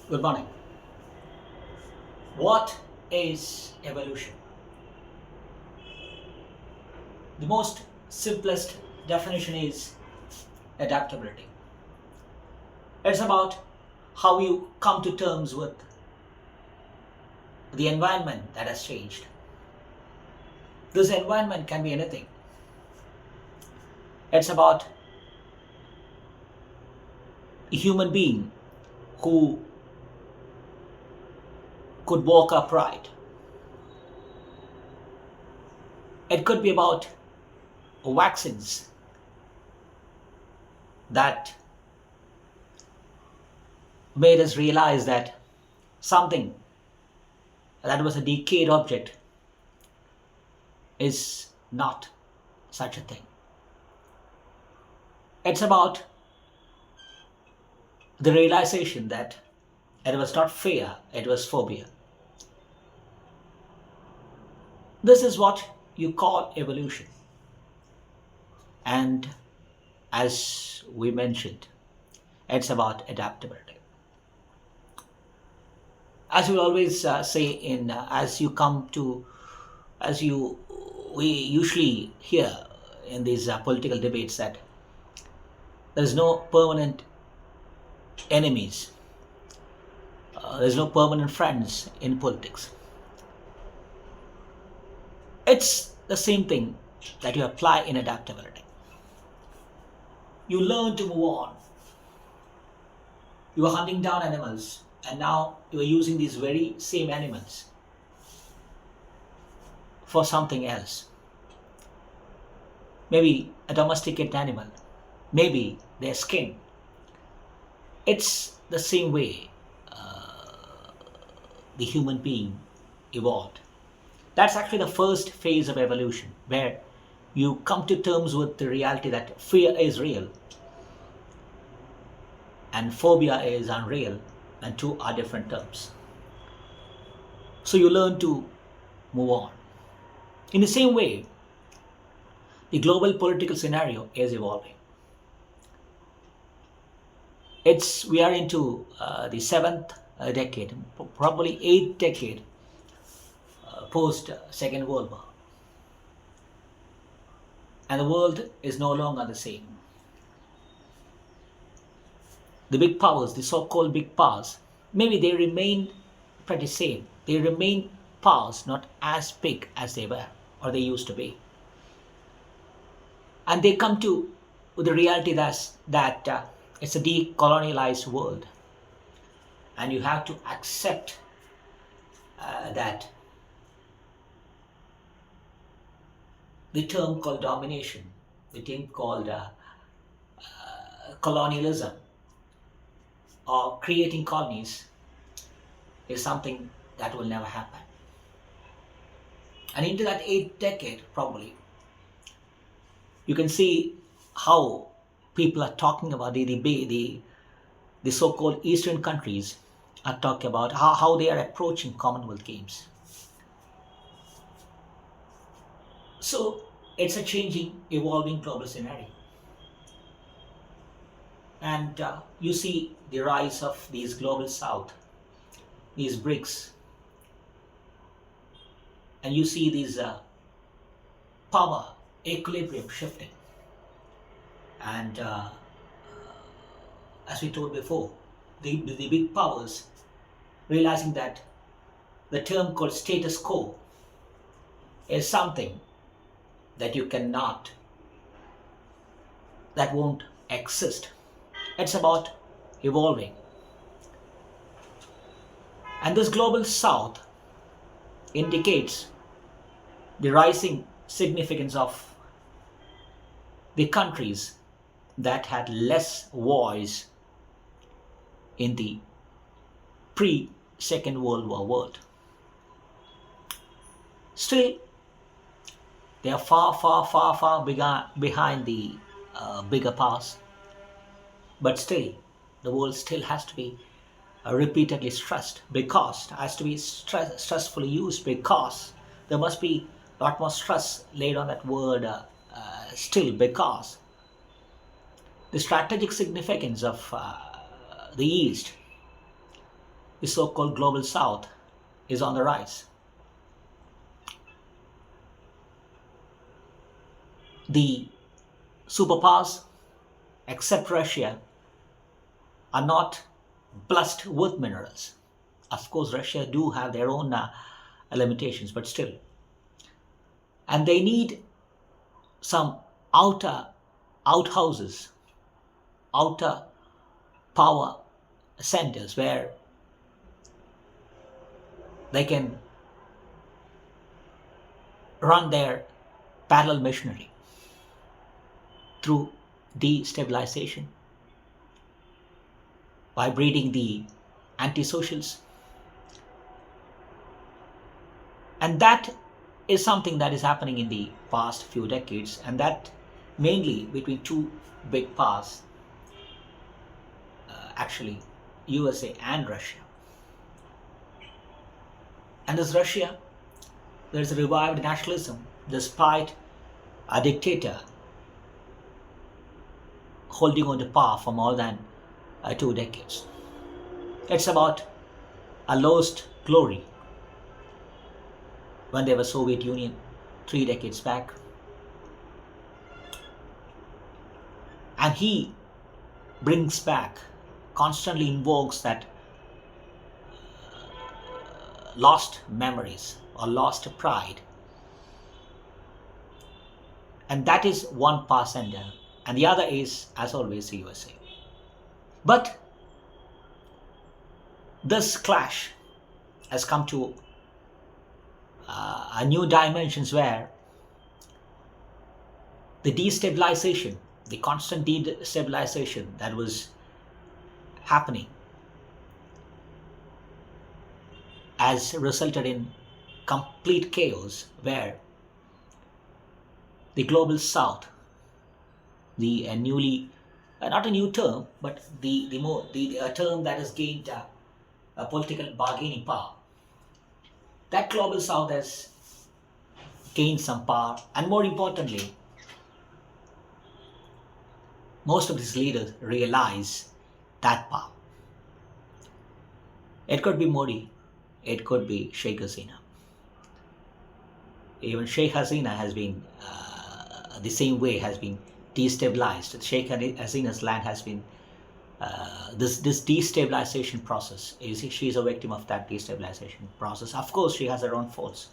Good morning. What is evolution? The most simplest definition is adaptability. It's about how you come to terms with the environment that has changed. This environment can be anything. It's about a human being who could walk upright. It could be about vaccines that made us realize that something that was a decayed object is not such a thing. It's about the realization that it was not fear, it was phobia. This is what you call evolution. And as we mentioned, it's about adaptability. As we always say, in as you come to, as you we usually hear in these political debates that there is no permanent enemies, there is no permanent friends in politics. It's the same thing that you apply in adaptability. You learn to move on. You are hunting down animals, and now you are using these very same animals for something else. Maybe a domesticated animal, maybe their skin. It's the same way the human being evolved. That's actually the first phase of evolution, where you come to terms with the reality that fear is real and phobia is unreal, and two are different terms. So you learn to move on. In the same way, the global political scenario is evolving. It's we are into the seventh decade, probably eighth decade post Second World War, and the world is no longer the same. The big powers, the so-called big powers, maybe they remain pretty same. They remain powers, not as big as they were or they used to be, and they come to the reality that it's a decolonialized world, and you have to accept that the term called domination, the term called colonialism, or creating colonies is something that will never happen. And into that eighth decade, probably, you can see how people are talking about the so-called Eastern countries are talking about how they are approaching Commonwealth Games. So it's a changing, evolving global scenario. And you see the rise of these global south, these BRICS, and you see these power equilibrium shifting. And as we told before, the big powers realizing that the term called status quo is something that you cannot, that won't exist. It's about evolving. And this global south indicates the rising significance of the countries that had less voice in the pre Second World War world. Still, they are far, far, far, far behind the bigger powers. But still, the world still has to be repeatedly stressed, because it has to be stressfully used, because there must be a lot more stress laid on that word still, because the strategic significance of the East the so-called global south is on the rise. The superpowers, except Russia, are not blessed with minerals. Of course, Russia do have their own limitations, but still. And they need some outer outhouses, outer power centers where they can run their parallel machinery through destabilization by breeding the anti-socials. And that is something that is happening in the past few decades, and that mainly between two big powers, actually USA and Russia. And as Russia, there is a revived nationalism despite a dictator holding on to power for more than 2 decades. It's about a lost glory when they were Soviet Union 3 decades back. And he brings back, constantly invokes that lost memories or lost pride. And that is one power center, and the other is, as always, the USA. But this clash has come to a new dimensions where the destabilization, the constant destabilization that was happening has resulted in complete chaos where the global south, the newly, not a new term, but a term that has gained a political bargaining power, that global south has gained some power, and more importantly, most of these leaders realize that power. It could be Modi, it could be Sheikh Hasina. Even Sheikh Hasina has been, the same way, has been destabilized. Sheikh Hasina's land has been, this destabilization process, she is a victim of that destabilization process. Of course, she has her own faults.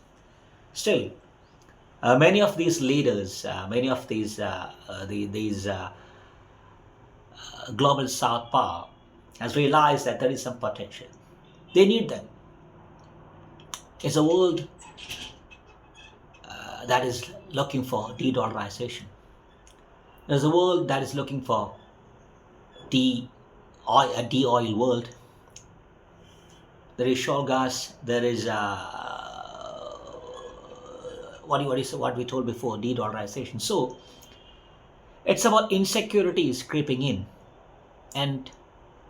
Still, many of these leaders, many of these global South power has realized that there is some potential. They need them. It's a world that is looking for de-dollarization. There's a world that is looking for a de-oil world. There is shale gas. There is what we told before, de-dollarization. So it's about insecurities creeping in, and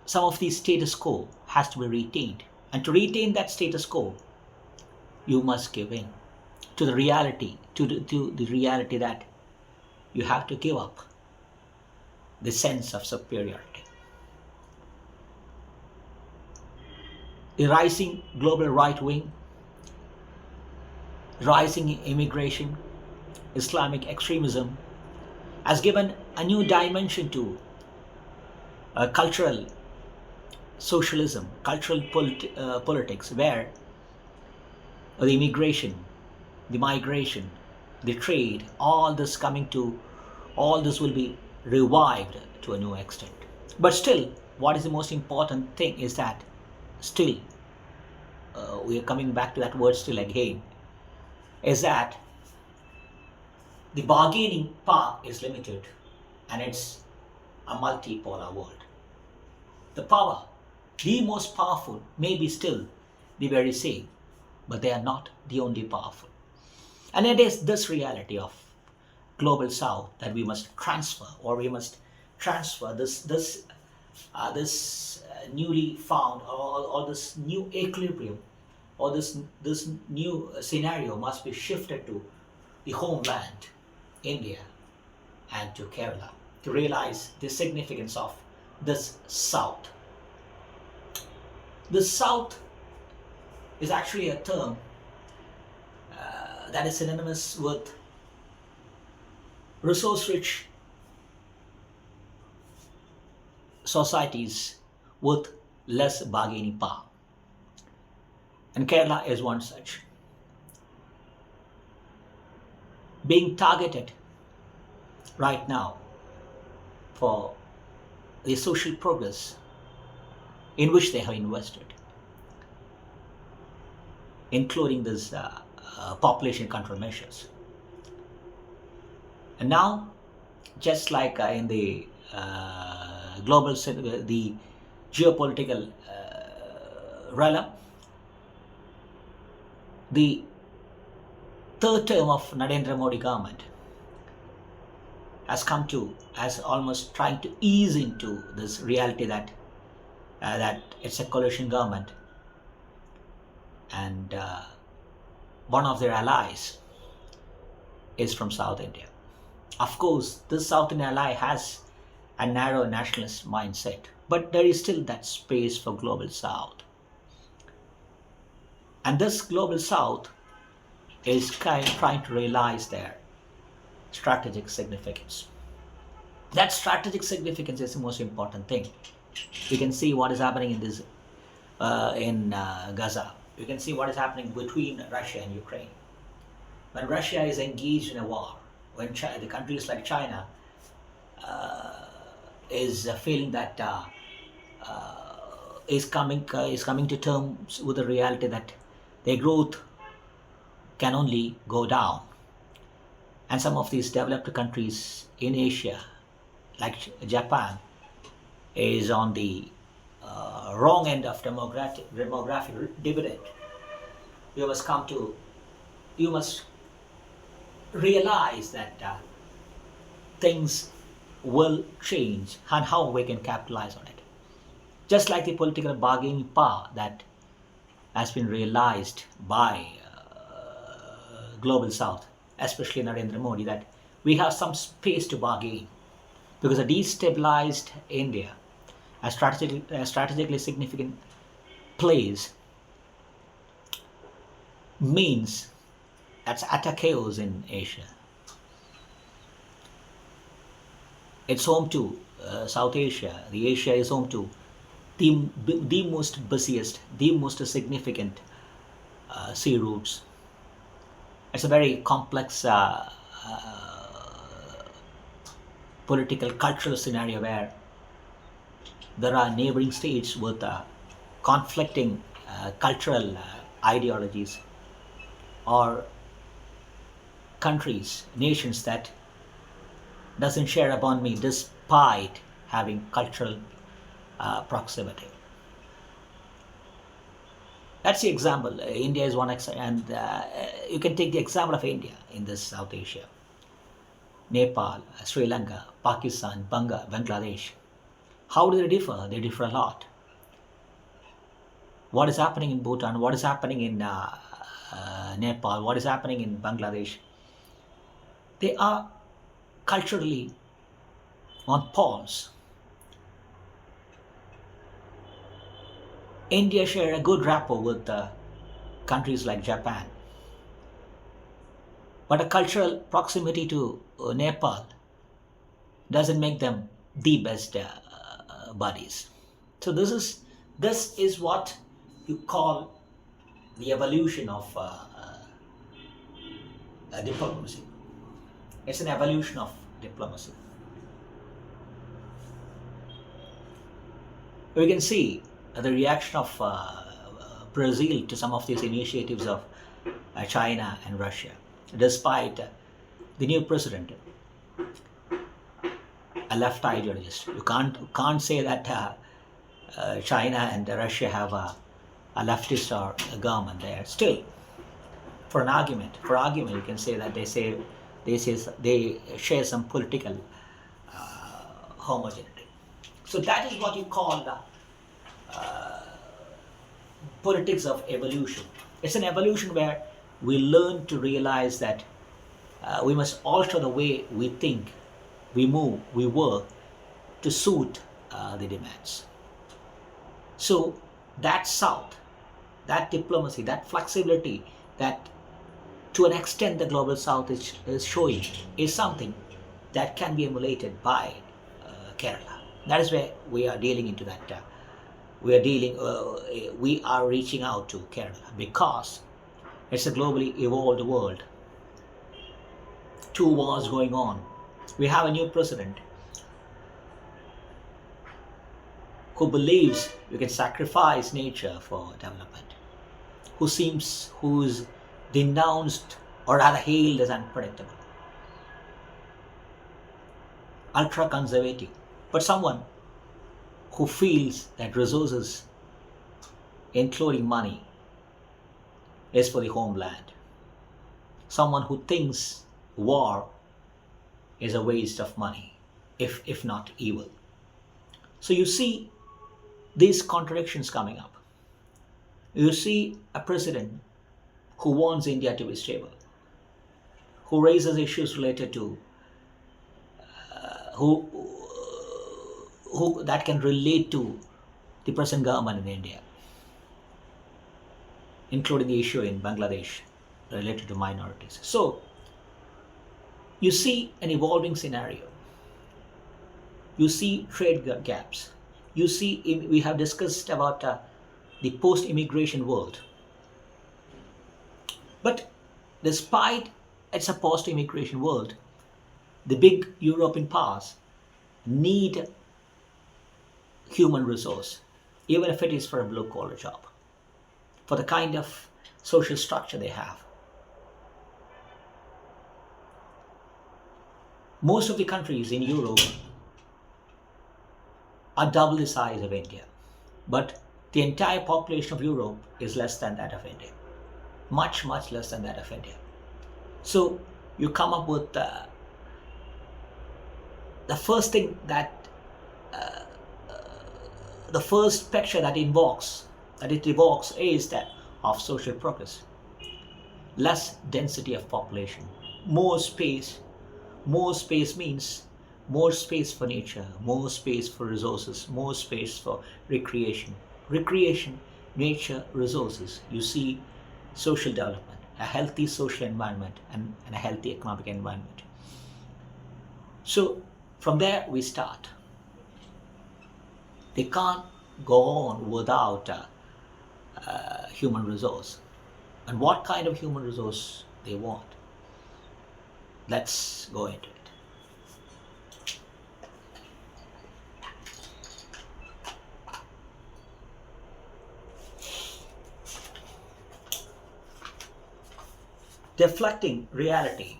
some of the status quo has to be retained. And to retain that status quo, you must give in to the reality, to the reality that you have to give up the sense of superiority. The rising global right wing, rising immigration, Islamic extremism has given a new dimension to cultural socialism, cultural politics, where the immigration, the migration, the trade, all this will be revived to a new extent. But still, what is the most important thing is that still, we are coming back to that word still again, is that the bargaining power is limited, and it's a multipolar world. The power, the most powerful, may be still the very same, but they are not the only powerful. And it is this reality of global south that we must transfer, or we must transfer this newly found, or this new equilibrium, or this new scenario must be shifted to the homeland, India, and to Kerala, to realize the significance of this south. The South is actually a term that is synonymous with resource-rich societies with less bargaining power. And Kerala is one such. Being targeted right now for the social progress in which they have invested, including this population control measures. And now, just like in the the geopolitical realm, the third term of Narendra Modi government has almost trying to ease into this reality that that it's a coalition government, and one of their allies is from South India. Of course, this South Indian ally has a narrow nationalist mindset, but there is still that space for global South. And this global South is trying to realize their strategic significance. That strategic significance is the most important thing. You can see what is happening in Gaza. You can see what is happening between Russia and Ukraine. When Russia is engaged in a war, when the countries like China is feeling that is coming to terms with the reality that their growth can only go down, and some of these developed countries in Asia, like Japan, is on the wrong end of demographic dividend. You must realize that things will change and how we can capitalize on it. Just like the political bargaining power that has been realized by global South, especially Narendra Modi, that we have some space to bargain because a destabilized India, a strategically significant place, means that's utter chaos in Asia. It's home to South Asia. The Asia is home to the most busiest, the most significant sea routes. It's a very complex political, cultural scenario where there are neighboring states with conflicting cultural ideologies, or countries, nations that doesn't share a bond me despite having cultural proximity. That's the example. India is one example, and you can take the example of India in this South Asia. Nepal, Sri Lanka, Pakistan, Bangladesh. How do they differ? They differ a lot. What is happening in Bhutan? What is happening in Nepal? What is happening in Bangladesh? They are culturally on pause. India shared a good rapport with countries like Japan, but a cultural proximity to Nepal doesn't make them the best buddies. So this is what you call the evolution of diplomacy. It's an evolution of diplomacy. We can see the reaction of Brazil to some of these initiatives of China and Russia, despite the new president, a left ideologist. You can't say that China and Russia have a leftist or a government there. Still, for argument, you can say that they share some political homogeneity. So that is what you call the politics of evolution. It's an evolution where we learn to realize that we must alter the way we think, we move, we work to suit the demands. So That South, that diplomacy, that flexibility, that to an extent the global South is showing is something that can be emulated by Kerala. That is where we are dealing into that. We are reaching out to Kerala because it's a globally evolved world. Two wars going on. We have a new president who believes you can sacrifice nature for development, who's denounced or rather hailed as unpredictable, ultra conservative, but someone who feels that resources, including money, is for the homeland. Someone who thinks war is a waste of money, if not evil. So you see these contradictions coming up. You see a president who wants India to be stable, who raises issues related to who that can relate to the present government in India, including the issue in Bangladesh related to minorities. So you see an evolving scenario. You see trade gaps. You see, we have discussed about the post-immigration world. But despite it's a post-immigration world, the big European powers need human resource, even if it is for a blue-collar job, for the kind of social structure they have. Most of the countries in Europe are double the size of India, but the entire population of Europe is less than that of India, much less than that of India. So you come up with the first thing that the first picture that it evokes is that of social progress. Less density of population, more space. More space means more space for nature, more space for resources, more space for recreation. Recreation, nature, resources. You see social development, a healthy social environment and a healthy economic environment. So from there we start. They can't go on without human resource. And what kind of human resource they want? Let's go into it. Deflecting reality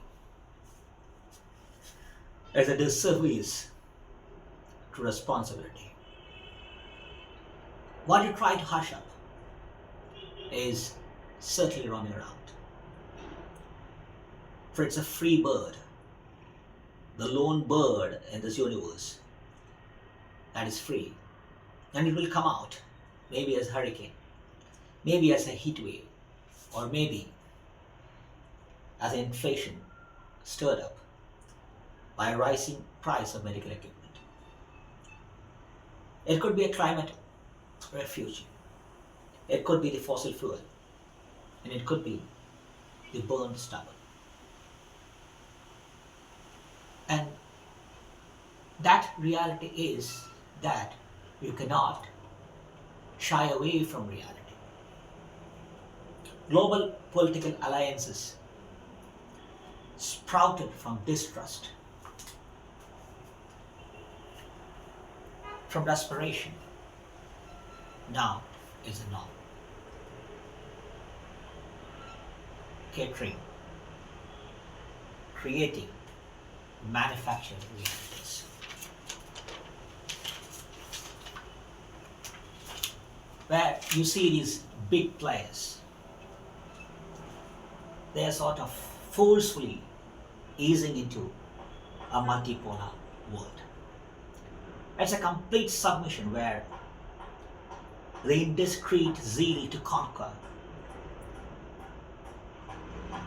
is a disservice to responsibility. What you try to hush up is certainly running around. For it's a free bird, the lone bird in this universe that is free. And it will come out, maybe as a hurricane, maybe as a heat wave, or maybe as inflation stirred up by a rising price of medical equipment. It could be a climate refuge. It could be the fossil fuel. And it could be the burned stubble. And that reality is that you cannot shy away from reality. Global political alliances sprouted from distrust, from desperation, now is the norm. Catering, creating, manufacturing realities. Where you see these big players, they are sort of forcefully easing into a multipolar world. It's a complete submission where the indiscreet zeal to conquer,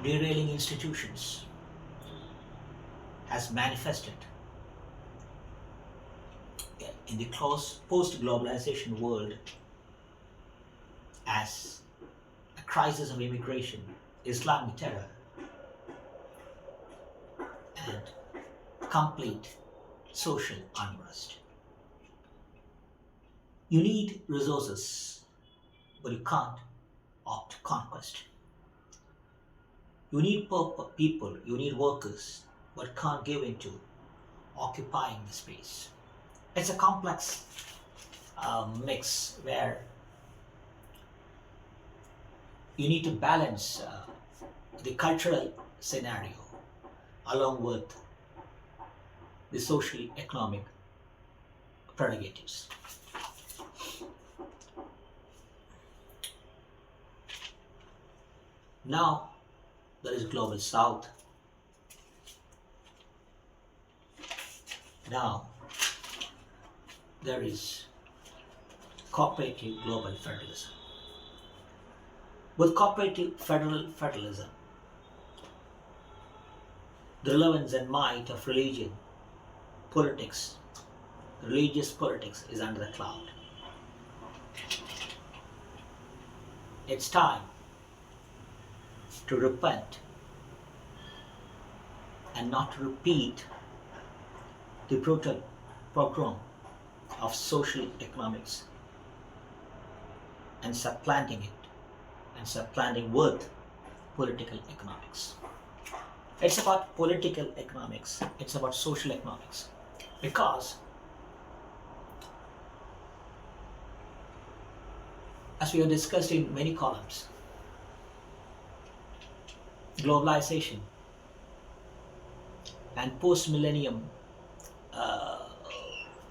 derailing institutions, has manifested in the close post-globalization world as a crisis of immigration, Islamic terror, and complete social unrest. You need resources, but you can't opt conquest. You need people, you need workers, but can't give into occupying the space. It's a complex mix where you need to balance the cultural scenario along with the social economic prerogatives. Now there is global south. Now there is cooperative global federalism. With cooperative federalism, the relevance and might of religious politics is under the cloud. It's time to repent and not to repeat the brutal pogrom of social economics and supplanting with political economics. It's about political economics, it's about social economics, because as we have discussed in many columns, globalization and post-millennium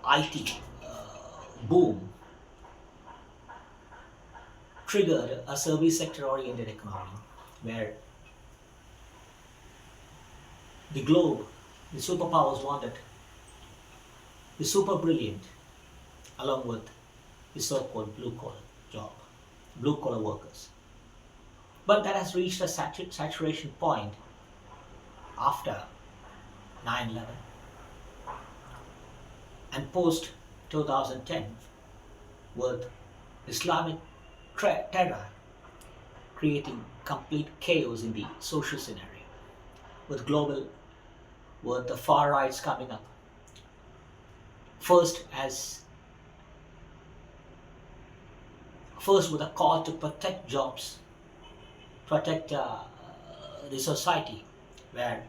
IT boom triggered a service sector oriented economy where the globe, the superpowers wanted the super brilliant along with the so-called blue collar workers. But that has reached a saturation point after 9/11 and post 2010 with Islamic terror creating complete chaos in the social scenario, with the far rights coming up. First with a call to protect jobs, protect the society, where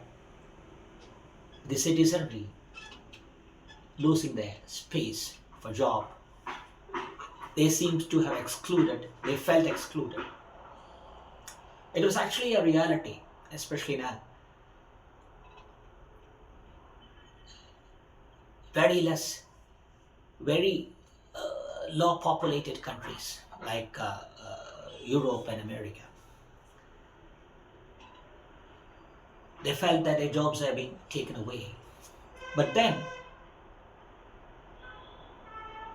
the citizenry losing their space for job, they seemed to have they felt excluded. It was actually a reality, especially in a very low populated countries like Europe and America. They felt that their jobs are being taken away. But then,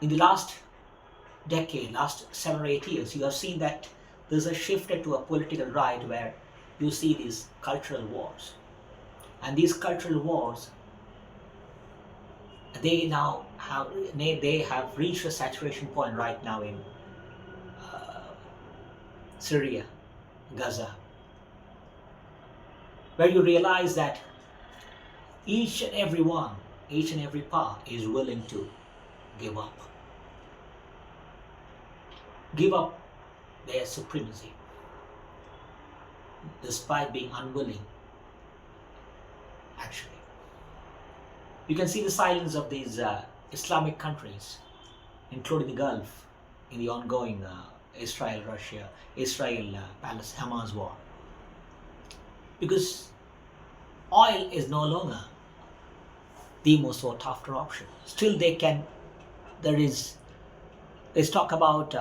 in the last 7 or 8 years, you have seen that there's a shift to a political right where you see these cultural wars. And these cultural wars, they have reached a saturation point right now in Syria, Gaza, where you realize that each and every power is willing to give up their supremacy, despite being unwilling. Actually, you can see the silence of these Islamic countries, including the Gulf, in the ongoing Israel-Hamas war, because oil is no longer the most sought after option. Still, let's talk about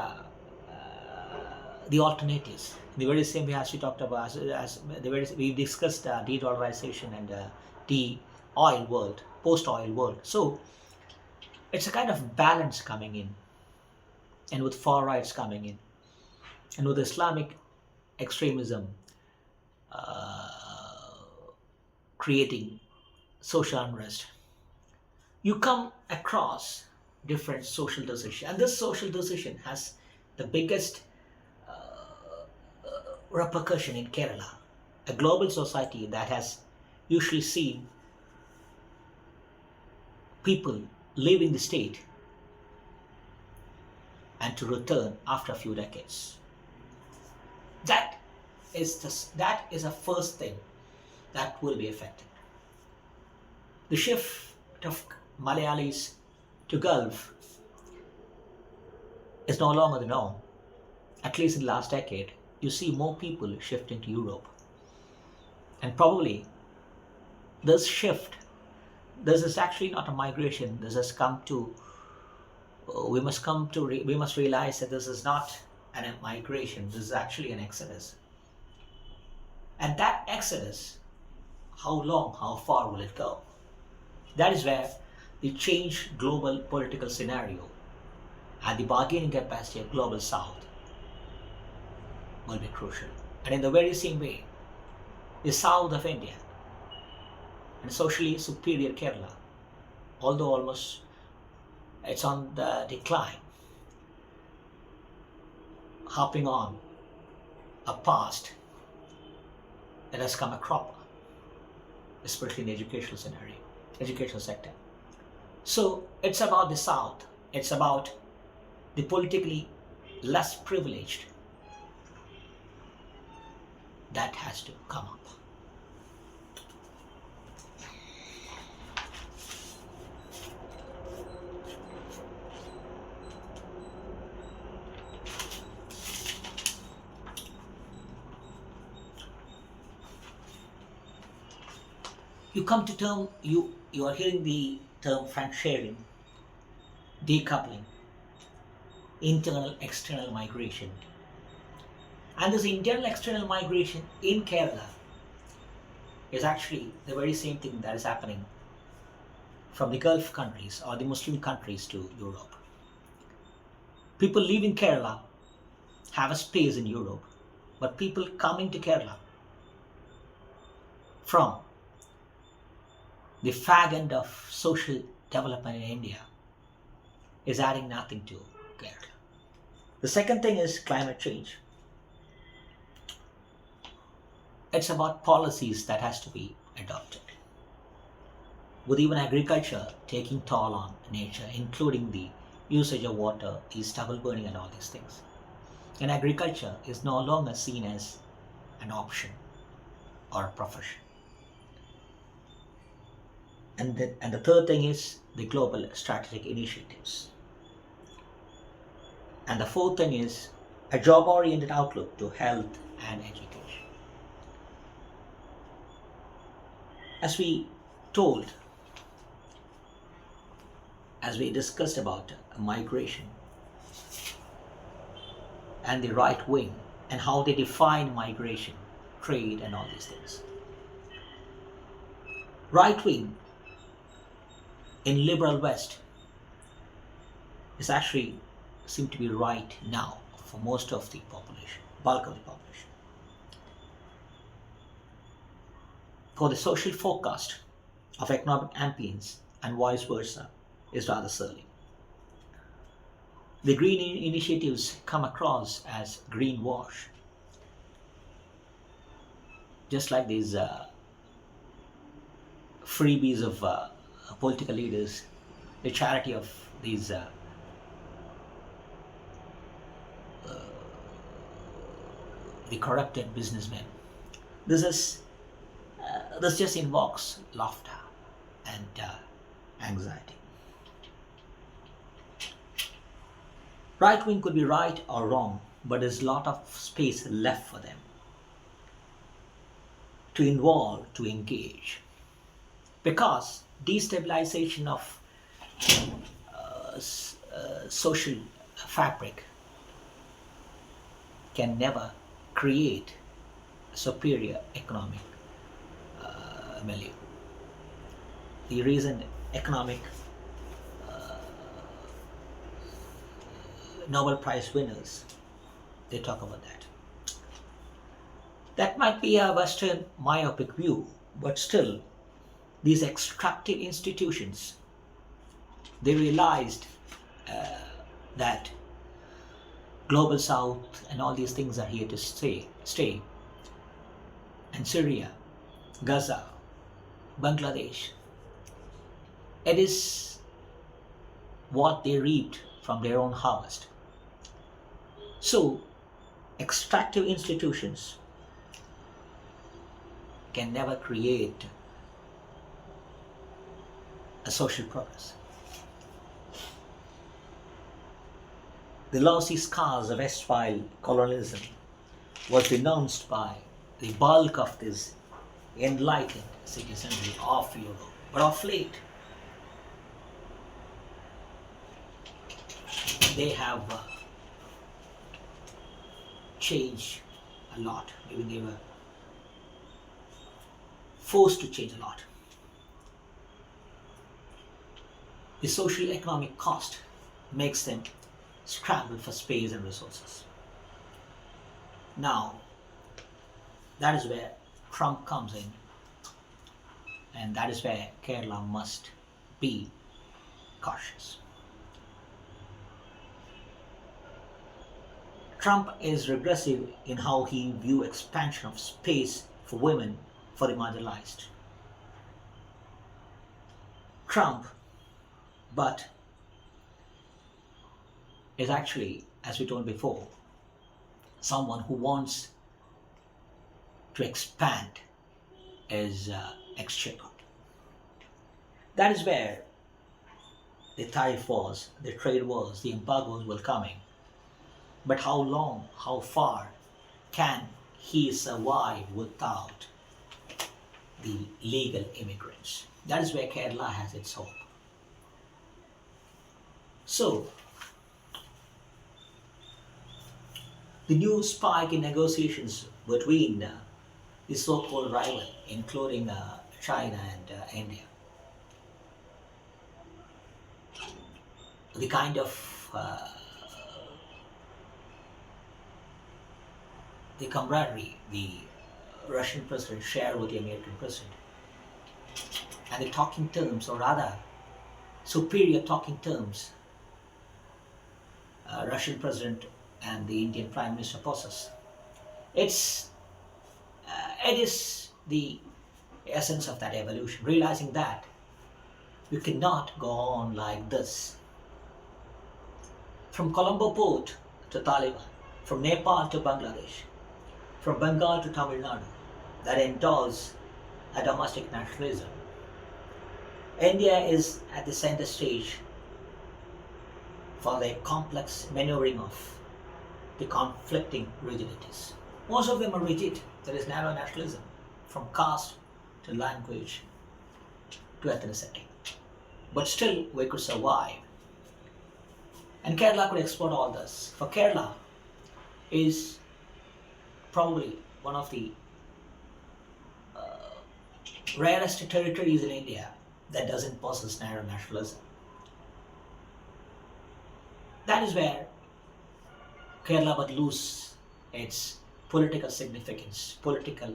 the alternatives. The very same way as we talked about, we discussed de-dollarization and the oil world, post-oil world. So it's a kind of balance coming in, and with far rights coming in, and with Islamic extremism creating social unrest, you come across different social decision, and this social decision has the biggest repercussion in Kerala, a global society that has usually seen people leaving the state and to return after a few decades. That that is a first thing that will be affected. The shift of Malayalis to Gulf is no longer the norm. At least in the last decade, you see more people shifting to Europe. And probably this shift, this is actually not a migration. This has come to, we must realize that this is not a migration. This is actually an exodus. And that exodus, how long, how far will it go? That is where the changed global political scenario and the bargaining capacity of global south will be crucial. And in the very same way, the south of India and socially superior Kerala, although almost it's on the decline, harping on a past that has come a cropper, especially in the educational sector. So it's about the South, it's about the politically less privileged that has to come up. You come to term, you are hearing the term friend sharing, decoupling, internal external migration. And this internal external migration in Kerala is actually the very same thing that is happening from the Gulf countries or the Muslim countries to Europe. People leaving Kerala have a space in Europe, but people coming to Kerala from the fag end of social development in India is adding nothing to Kerala. The second thing is climate change. It's about policies that has to be adopted. With even agriculture taking toll on nature, including the usage of water, the stubble burning and all these things. And agriculture is no longer seen as an option or a profession. And the third thing is the global strategic initiatives. And the fourth thing is a job-oriented outlook to health and education. As we discussed about migration and the right wing and how they define migration, trade and all these things. Right wing in liberal West is actually seem to be right now for most of the population, bulk of the population. For the social forecast of economic ambience and vice versa is rather surly. The green initiatives come across as greenwash, just like these freebies of political leaders, the charity of these the corrupted businessmen. This just invokes laughter and anxiety. Right wing could be right or wrong, but there's a lot of space left for them to involve, to engage. Because destabilization of social fabric can never create a superior economic milieu. The recent economic Nobel Prize winners, they talk about that. That might be a Western myopic view, but still, these extractive institutions, they realized that Global South and all these things are here to stay. And Syria, Gaza, Bangladesh, it is what they reaped from their own harvest. So, extractive institutions can never create a social progress. The lossy scars of erstwhile colonialism was denounced by the bulk of this enlightened citizenry of Europe. But of late, they have changed a lot. Maybe they were forced to change a lot. The social economic cost makes them scramble for space and resources. Now, that is where Trump comes in, and that is where Kerala must be cautious. Trump is regressive in how he views expansion of space for women, for the marginalized. Trump, but is actually, as we told before, someone who wants to expand his exchequer. That is where the tariff wars, the trade wars, the embargoes were coming. But how long, how far can he survive without the legal immigrants? That is where Kerala has its hope. So, the new spike in negotiations between the so-called rival, including China and India, the kind of the camaraderie the Russian president shared with the American president, and the talking terms, or rather superior talking terms, Russian president and the Indian Prime Minister possess. It is the essence of that evolution, realizing that you cannot go on like this. From Colombo port to Taliban, from Nepal to Bangladesh, from Bengal to Tamil Nadu, that endorse a domestic nationalism. India is at the center stage for the complex maneuvering of the conflicting rigidities. Most of them are rigid. There is narrow nationalism, from caste to language to ethnicity. But still, we could survive. And Kerala could exploit all this. For Kerala is probably one of the rarest territories in India that doesn't possess narrow nationalism. That is where Kerala would lose its political significance, political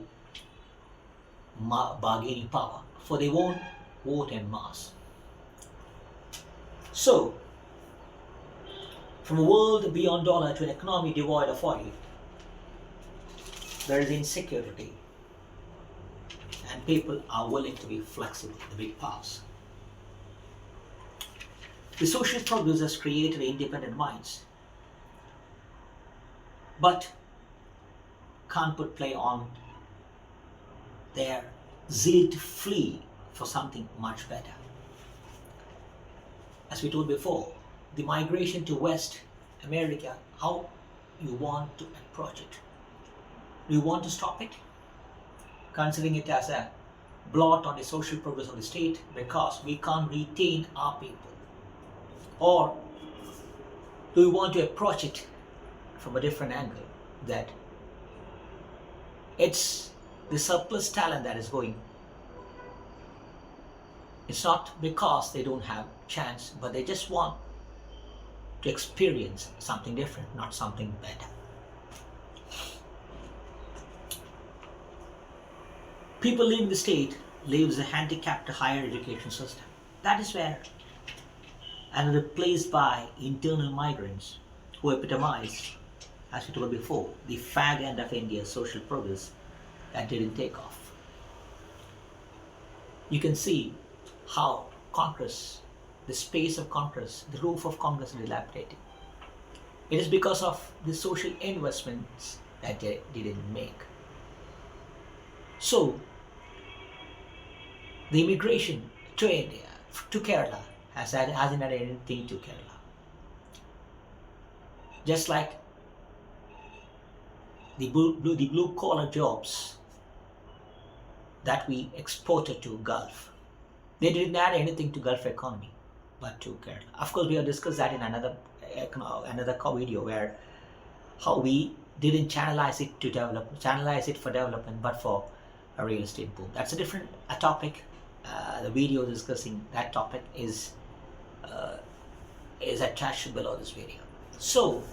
bargaining power, for they won't vote en masse. So, from a world beyond dollar to an economy devoid of oil, there is insecurity, and people are willing to be flexible, the big powers. The social progress has created independent minds, but can't put play on their zeal to flee for something much better. As we told before, the migration to West America, how you want to approach it. Do you want to stop it? Considering it as a blot on the social progress of the state because we can't retain our people? Or do you want to approach it from a different angle, that it's the surplus talent that is going? It's not because they don't have chance, but they just want to experience something different, not something better. People leaving the state leaves a handicapped higher education system. That is where, and replaced by internal migrants who epitomize as we told before, the fag end of India's social progress that didn't take off. You can see how Congress, the space of Congress, the roof of Congress is dilapidating. It is because of the social investments that they didn't make. So, the immigration to India, to Kerala, hasn't added anything to Kerala. Just like the blue collar jobs that we exported to Gulf, they didn't add anything to Gulf economy, but to Kerala. Of course, we have discussed that in another video where how we didn't channelize it for development, but for a real estate boom. That's a different topic. The video discussing that topic is attached below this video. So,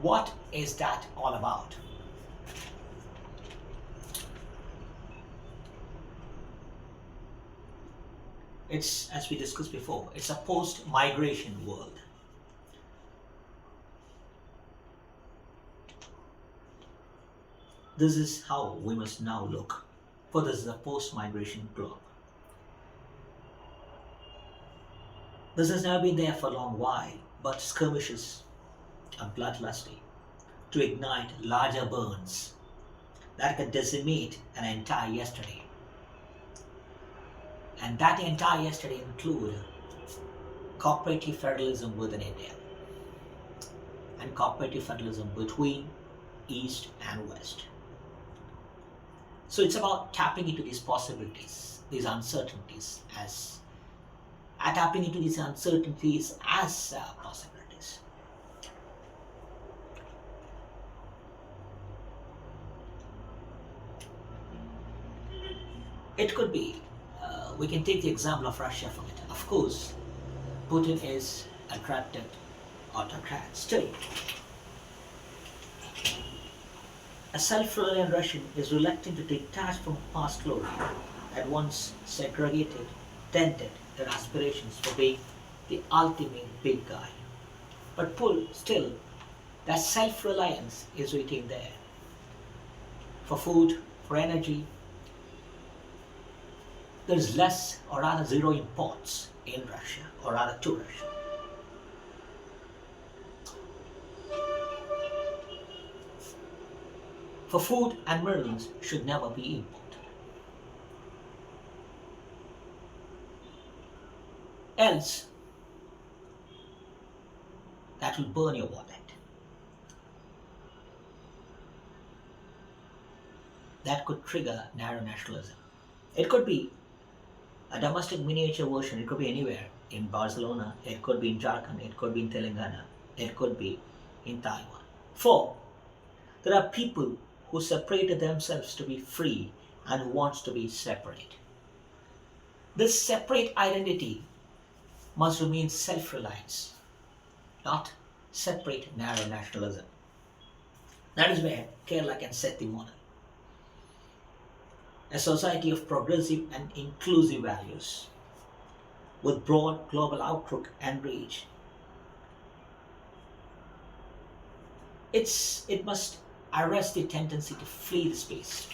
what is that all about? It's, as we discussed before, it's a post-migration world. This is how we must now look, for this is a post-migration globe. This has never been there for a long while, but skirmishes are bloodlusty to ignite larger burns that can decimate an entire yesterday. And that entire yesterday include cooperative federalism within India and cooperative federalism between East and West. So it's about tapping into these possibilities, these uncertainties as possibilities. It could be, we can take the example of Russia from it. Of course, Putin is a corrupted autocrat still. A self-reliant Russian is reluctant to detach from past glory that once segregated, dented their aspirations for being the ultimate big guy. But still, that self-reliance is waiting there. For food, for energy, there is less or rather zero imports in Russia, or rather to Russia. For food and minerals should never be imported. Else, that will burn your wallet. That could trigger narrow nationalism. It could be a domestic miniature version. It could be anywhere in Barcelona, it could be in Jharkhand, it could be in Telangana, it could be in Taiwan. 4. There are people who separated themselves to be free and who wants to be separate. This separate identity must remain self-reliance, not separate narrow nationalism. That is where Kerala can set the model. A society of progressive and inclusive values with broad global outlook and reach. It must arrest the tendency to flee the space.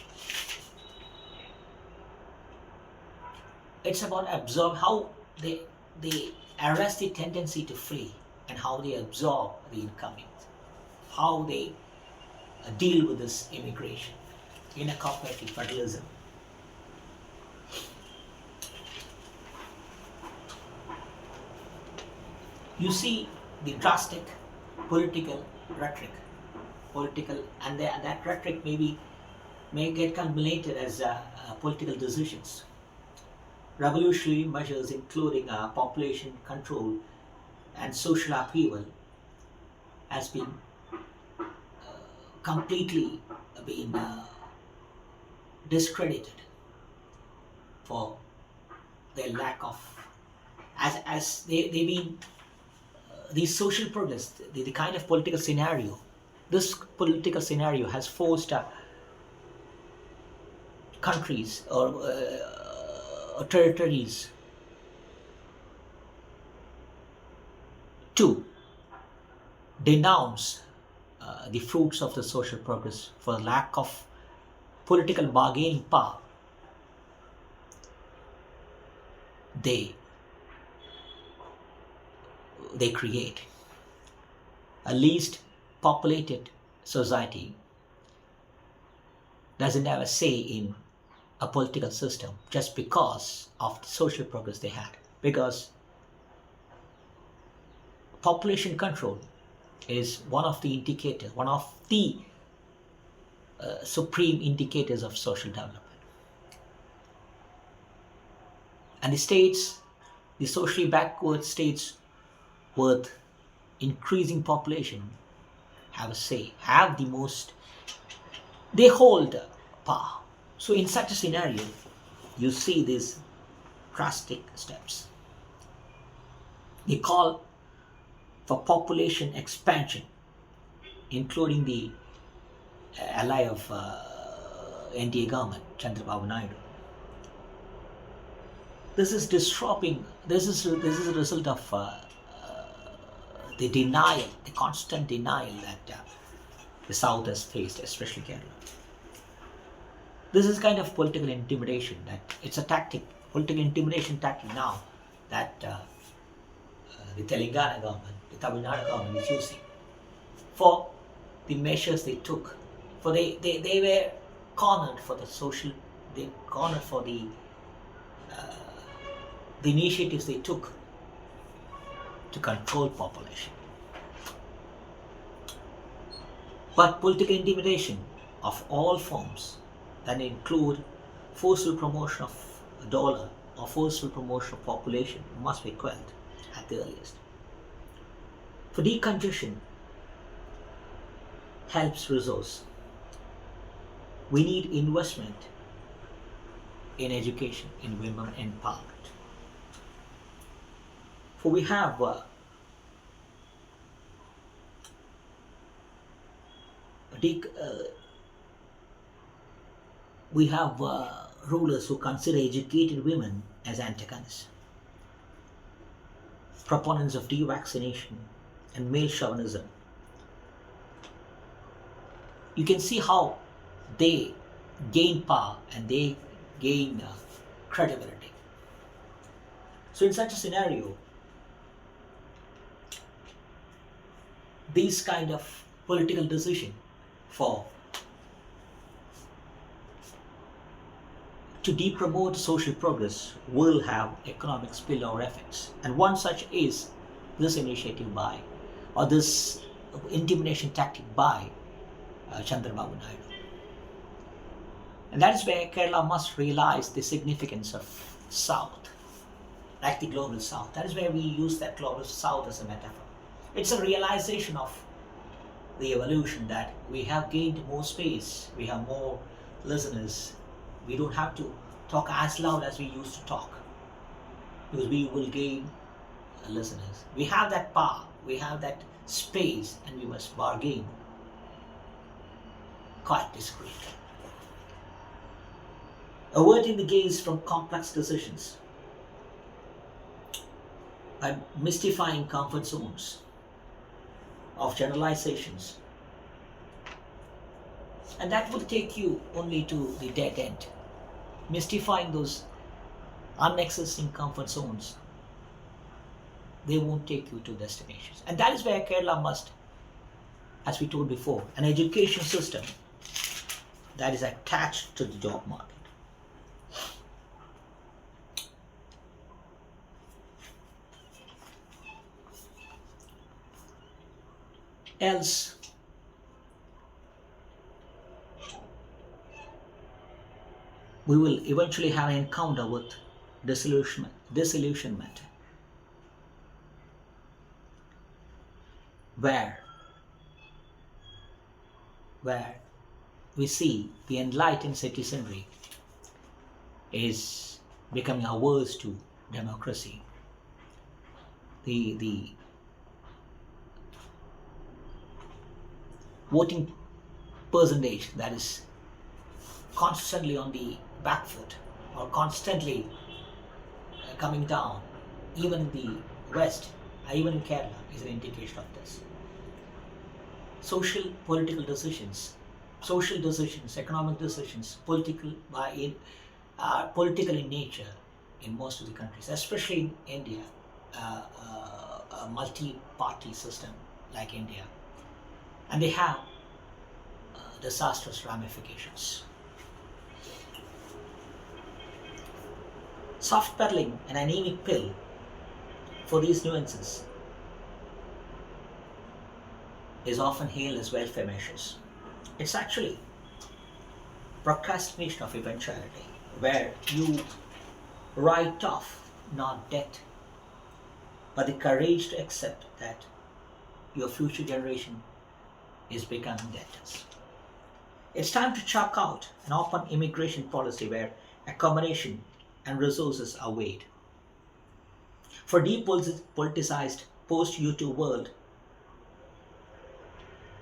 It's about absorb how they arrest the tendency to flee and how they absorb the incoming, how they deal with this immigration in a cooperative federalism. You see the drastic political rhetoric, and that rhetoric may get culminated as political decisions. Revolutionary measures including population control and social upheaval has been completely been discredited for their lack of, as they've been the social progress, the kind of political scenario. This political scenario has forced countries or territories to denounce the fruits of the social progress, for the lack of political bargaining power they they create. A least populated society doesn't have a say in a political system just because of the social progress they had. Because population control is one of the indicators, one of the supreme indicators of social development. And the states, the socially backward states with increasing population, have a say, have the most, they hold power. So in such a scenario, you see these drastic steps. They call for population expansion, including the ally of NDA government, Chandrababu Naidu. This is disrupting. This is a result of the denial, the constant denial that the South has faced, especially Kerala. This is kind of political intimidation. That it's a tactic, political intimidation tactic now that the Telangana government, the Tamil Nadu government is using for the measures they took. For they were cornered for the social, they cornered for the initiatives they took to control population. But political intimidation of all forms that include forceful promotion of dollar or forceful promotion of population must be quelled at the earliest. For decongestion helps resource. We need investment in education, in women empowerment. For we have rulers who consider educated women as antagonists, proponents of devaccination and male chauvinism. You can see how they gain power and they gain credibility. So in such a scenario, these kind of political decision to depromote social progress will have economic spillover effects. And one such is this initiative by, or this intimidation tactic by Chandrababu Naidu. And that is where Kerala must realize the significance of South, like the global South. That is where we use that global South as a metaphor. It's a realization of the evolution that we have gained more space, we have more listeners. We don't have to talk as loud as we used to talk because we will gain listeners. We have that power, we have that space, and we must bargain quite discreetly. Averting the gaze from complex decisions by mystifying comfort zones of generalizations, and that will take you only to the dead end. Mystifying those unexisting comfort zones, they won't take you to destinations. And that is where Kerala must, as we told before, an education system that is attached to the job market. Else, we will eventually have an encounter with disillusionment, where we see the enlightened citizenry is becoming averse to democracy. The voting percentage that is constantly on the back foot or constantly coming down, even in the West, even in Kerala, is an indication of this. social political decisions, economic decisions, political in nature in most of the countries, especially in India, a multi-party system like India, and they have disastrous ramifications. Soft peddling an anemic pill for these nuances is often hailed as welfare measures. It's actually procrastination of eventuality, where you write off not debt, but the courage to accept that your future generation is becoming debtors. It's time to chalk out an open immigration policy where accommodation and resources are weighed. For depoliticized post U2 world,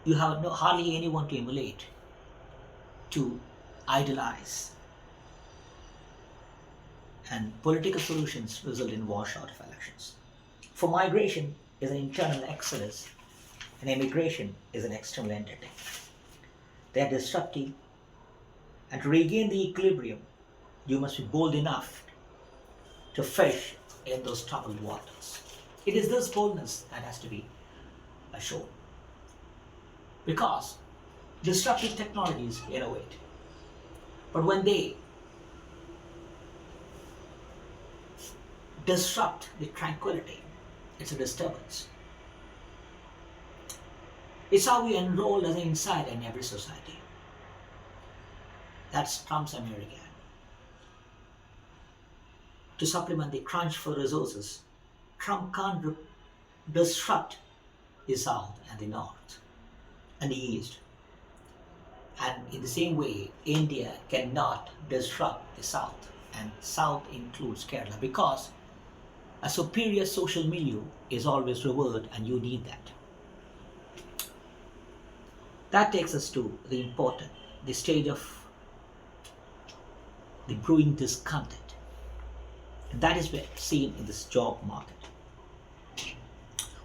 you have hardly anyone to emulate, to idolize, and political solutions result in washout of elections. For migration is an internal exodus, and immigration is an external entity. They are disruptive, and to regain the equilibrium, you must be bold enough to fish in those troubled waters. It is this boldness that has to be shown. Because disruptive technologies innovate, but when they disrupt the tranquility, it's a disturbance. It's how we enroll as an insider in every society. That's Trump's America. To supplement the crunch for resources, Trump can't disrupt the South and the North and the East. And in the same way, India cannot disrupt the South, and South includes Kerala, because a superior social milieu is always revered, and you need that. That takes us to the stage of the brewing discontent. And that is seen in this job market.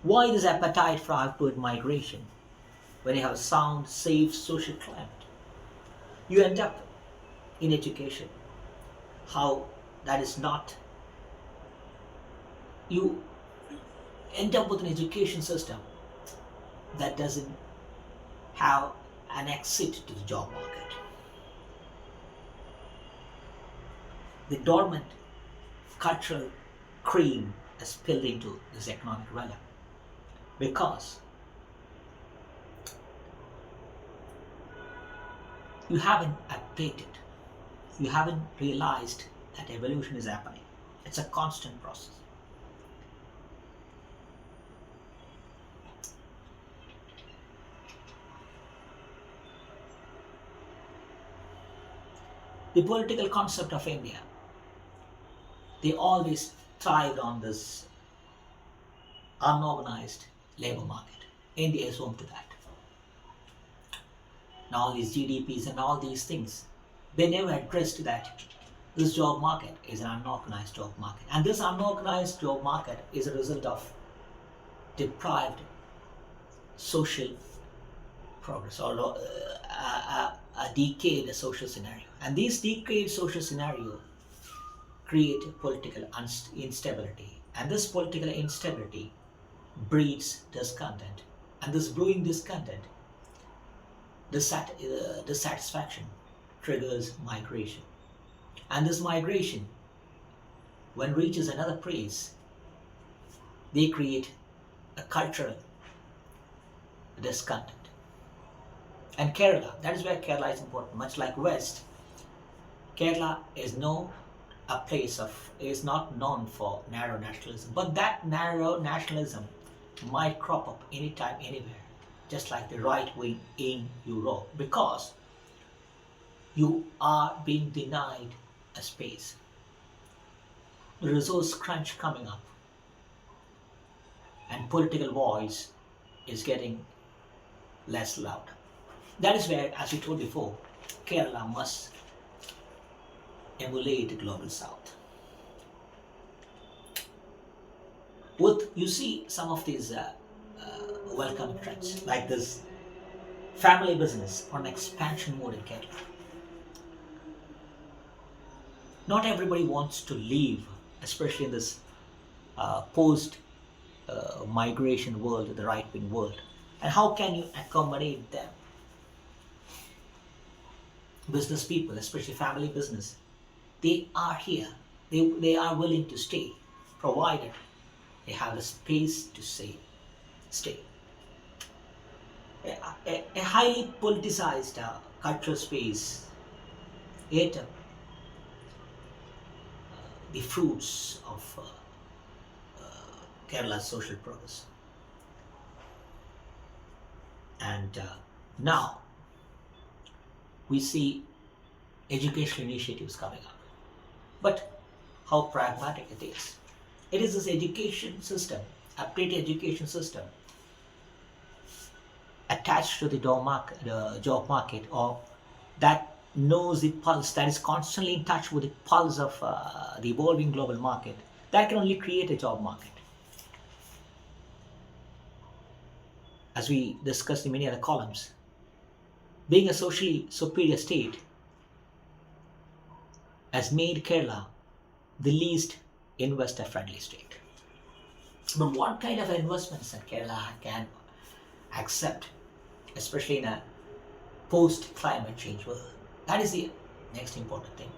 Why this appetite for outward migration when you have a sound, safe social climate? You end up in education. How that is not. You end up with an education system that doesn't have an exit to the job market. The dormant cultural cream has spilled into this economic realm because you haven't updated, you haven't realized that evolution is happening. It's a constant process. The political concept of India, they always thrived on this unorganized labor market. India is home to that. Now all these GDPs and all these things, they never addressed that this job market is an unorganized job market. And this unorganized job market is a result of deprived social progress, or a decayed social scenario. And these decayed social scenario create political instability. And this political instability breeds discontent. And this brewing discontent, dissatisfaction triggers migration. And this migration, when reaches another place, they create a cultural discontent. And Kerala, that is where Kerala is important. Much like West, Kerala is not known for narrow nationalism. But that narrow nationalism might crop up anytime, anywhere, just like the right wing in Europe, because you are being denied a space. The resource crunch coming up, and political voice is getting less loud. That is where, as we told before, Kerala must emulate the global south. You see some of these welcoming trends, like this family business on expansion mode in Kerala. Not everybody wants to leave, especially in this post migration world, the right wing world. And how can you accommodate them? Business people, especially family business, they are here. They are willing to stay, provided they have the space to stay. A highly politicized cultural space ate up the fruits of Kerala's social progress. And now we see educational initiatives coming up. But how pragmatic it is. It is this education system, updated education system, attached to the job market, or that knows the pulse, that is constantly in touch with the pulse of the evolving global market, that can only create a job market. As we discussed in many other columns, being a socially superior state has made Kerala the least investor-friendly state. But what kind of investments that Kerala can accept, especially in a post-climate change world? That is the next important thing.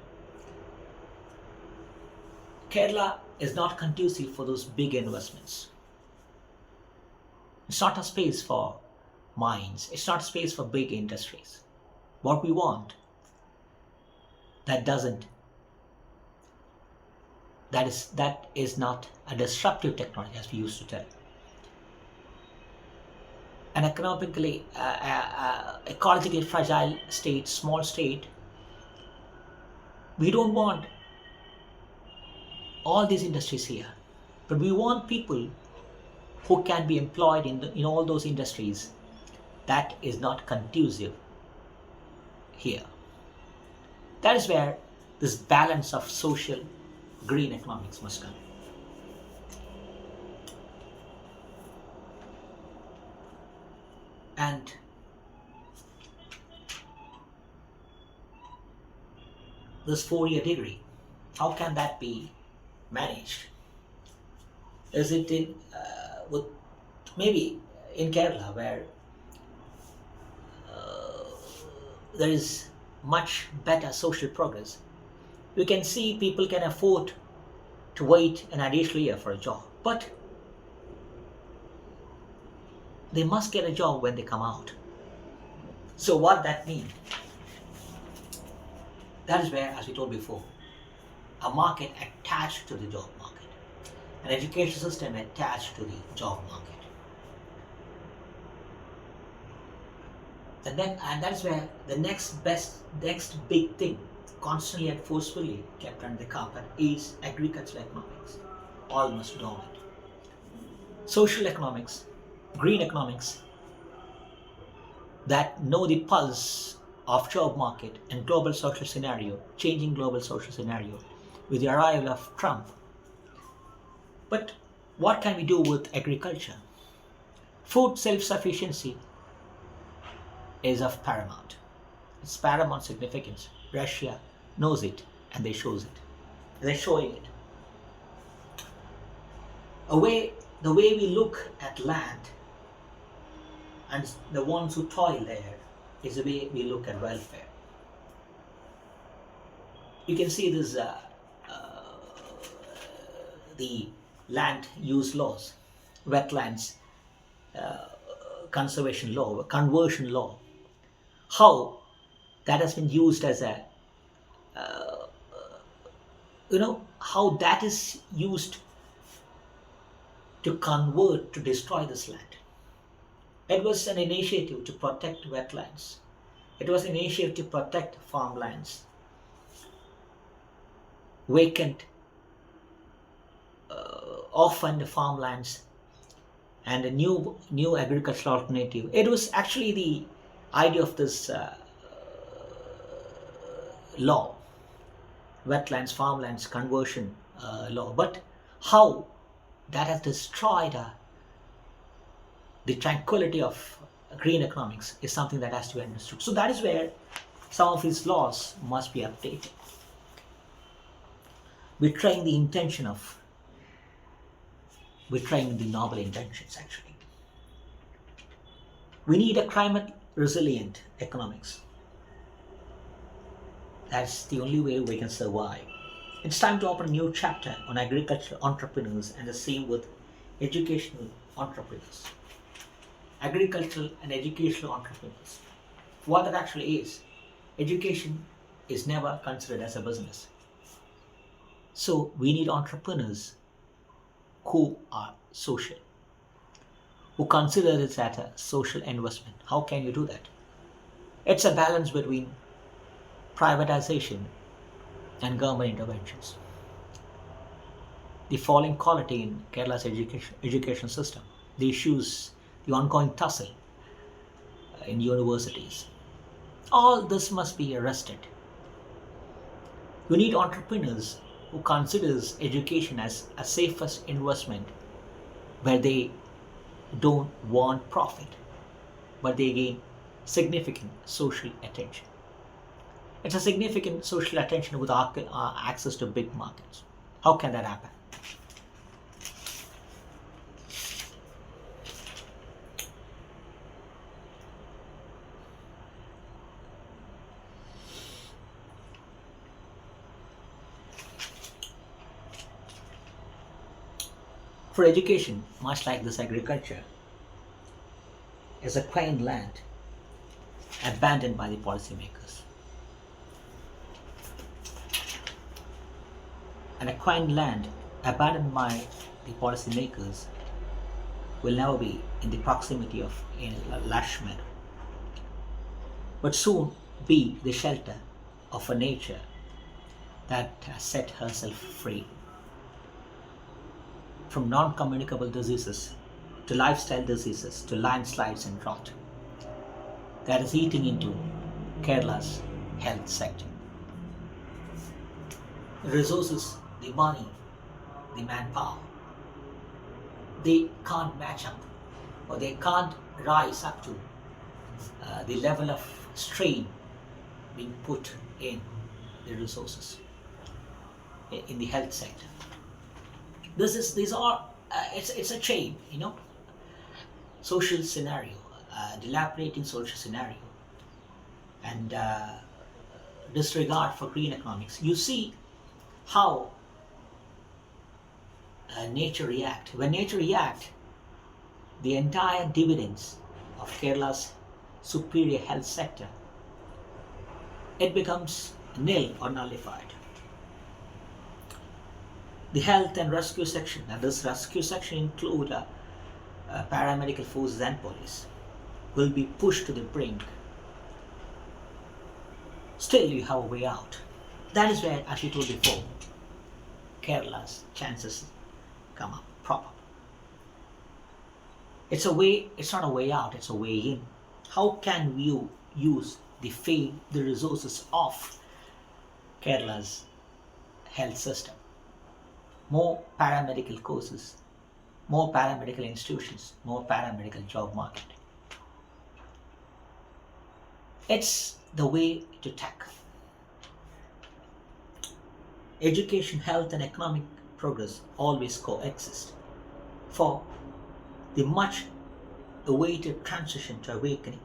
Kerala is not conducive for those big investments. It's not a space for mines. It's not a space for big industries. What we want, that is not a disruptive technology, as we used to tell. An economically, ecologically fragile state, small state, we don't want all these industries here, but we want people who can be employed in all those industries. That is not conducive here. That is where this balance of social green economics must come. And this 4-year degree, how can that be managed? Is it in with maybe in Kerala, where there is much better social progress, you can see people can afford to wait an additional year for a job, but they must get a job when they come out. So what that means? That is where, as we told before, a market attached to the job market, an education system attached to the job market. And that is where the next big thing, constantly and forcefully kept under the carpet, is agricultural economics, almost dominant. Social economics, green economics, that know the pulse of job market and global social scenario, changing global social scenario with the arrival of Trump. But what can we do with agriculture? Food self-sufficiency is of paramount. It's paramount significance. Russia knows it, and they shows it. They're showing it. The way we look at land and the ones who toil there is the way we look at welfare. You can see this the land use laws, wetlands conservation law, conversion law, how that has been used as a how that is used to convert, to destroy this land. It was an initiative to protect wetlands. It was an initiative to protect farmlands, vacant, orphaned farmlands, and a new agricultural alternative. It was actually the idea of this law, wetlands, farmlands conversion law. But how that has destroyed the tranquility of green economics is something that has to be understood. So that is where some of his laws must be updated, betraying the intention of betraying the noble intentions actually. We need a climate resilient economics. That's the only way we can survive. It's time to open a new chapter on agricultural entrepreneurs and the same with educational entrepreneurs. Agricultural and educational entrepreneurs. What that actually is, education is never considered as a business. So we need entrepreneurs who are social, who consider it as a social investment. How can you do that? It's a balance between privatization and government interventions. The falling quality in Kerala's education system, the issues, the ongoing tussle in universities, all this must be arrested. We need entrepreneurs who considers education as a safest investment where they don't want profit, but they gain significant social attention. It's a significant social attention with access to big markets. How can that happen? For education, much like this agriculture, is a quaint land abandoned by the policymakers. And a quaint land abandoned by the policymakers will never be in the proximity of a lush meadow, but soon be the shelter of a nature that has set herself free from non-communicable diseases to lifestyle diseases to landslides and drought that is eating into Kerala's health sector. The resources, the money, the manpower, they can't match up or they can't rise up to the level of strain being put in the resources in the health sector. These are it's a chain, social scenario, dilapidating social scenario, and disregard for green economics. You see how nature react. When nature react, the entire dividends of Kerala's superior health sector, it becomes nil or nullified. The health and rescue section, and this rescue section include paramedical forces and police, will be pushed to the brink. Still, you have a way out. That is where, as we told before, Kerala's chances come up, prop up. It's not a way out, it's a way in. How can you use the resources of Kerala's health system? More paramedical courses, more paramedical institutions, more paramedical job market. It's the way to tackle. Education, health, and economic progress always coexist. For the much awaited transition to awakening,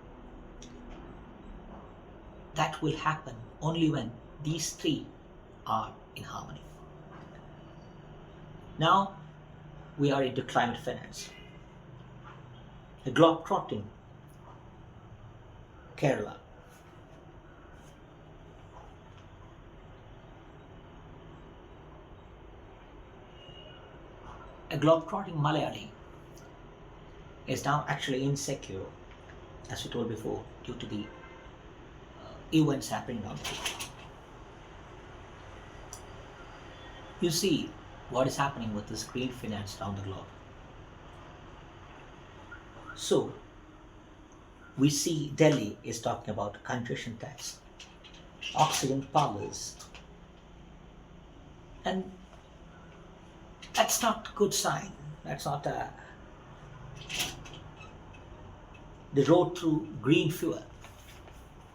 that will happen only when these three are in harmony. Now we are into climate finance. A globe-trotting Kerala. A globe-trotting Malayali is now actually insecure, as we told before, due to the events happening on the field. You see what is happening with this green finance around the globe. So, we see Delhi is talking about congestion tax, oxygen powers, and that's not a good sign. That's not a the road through green fuel.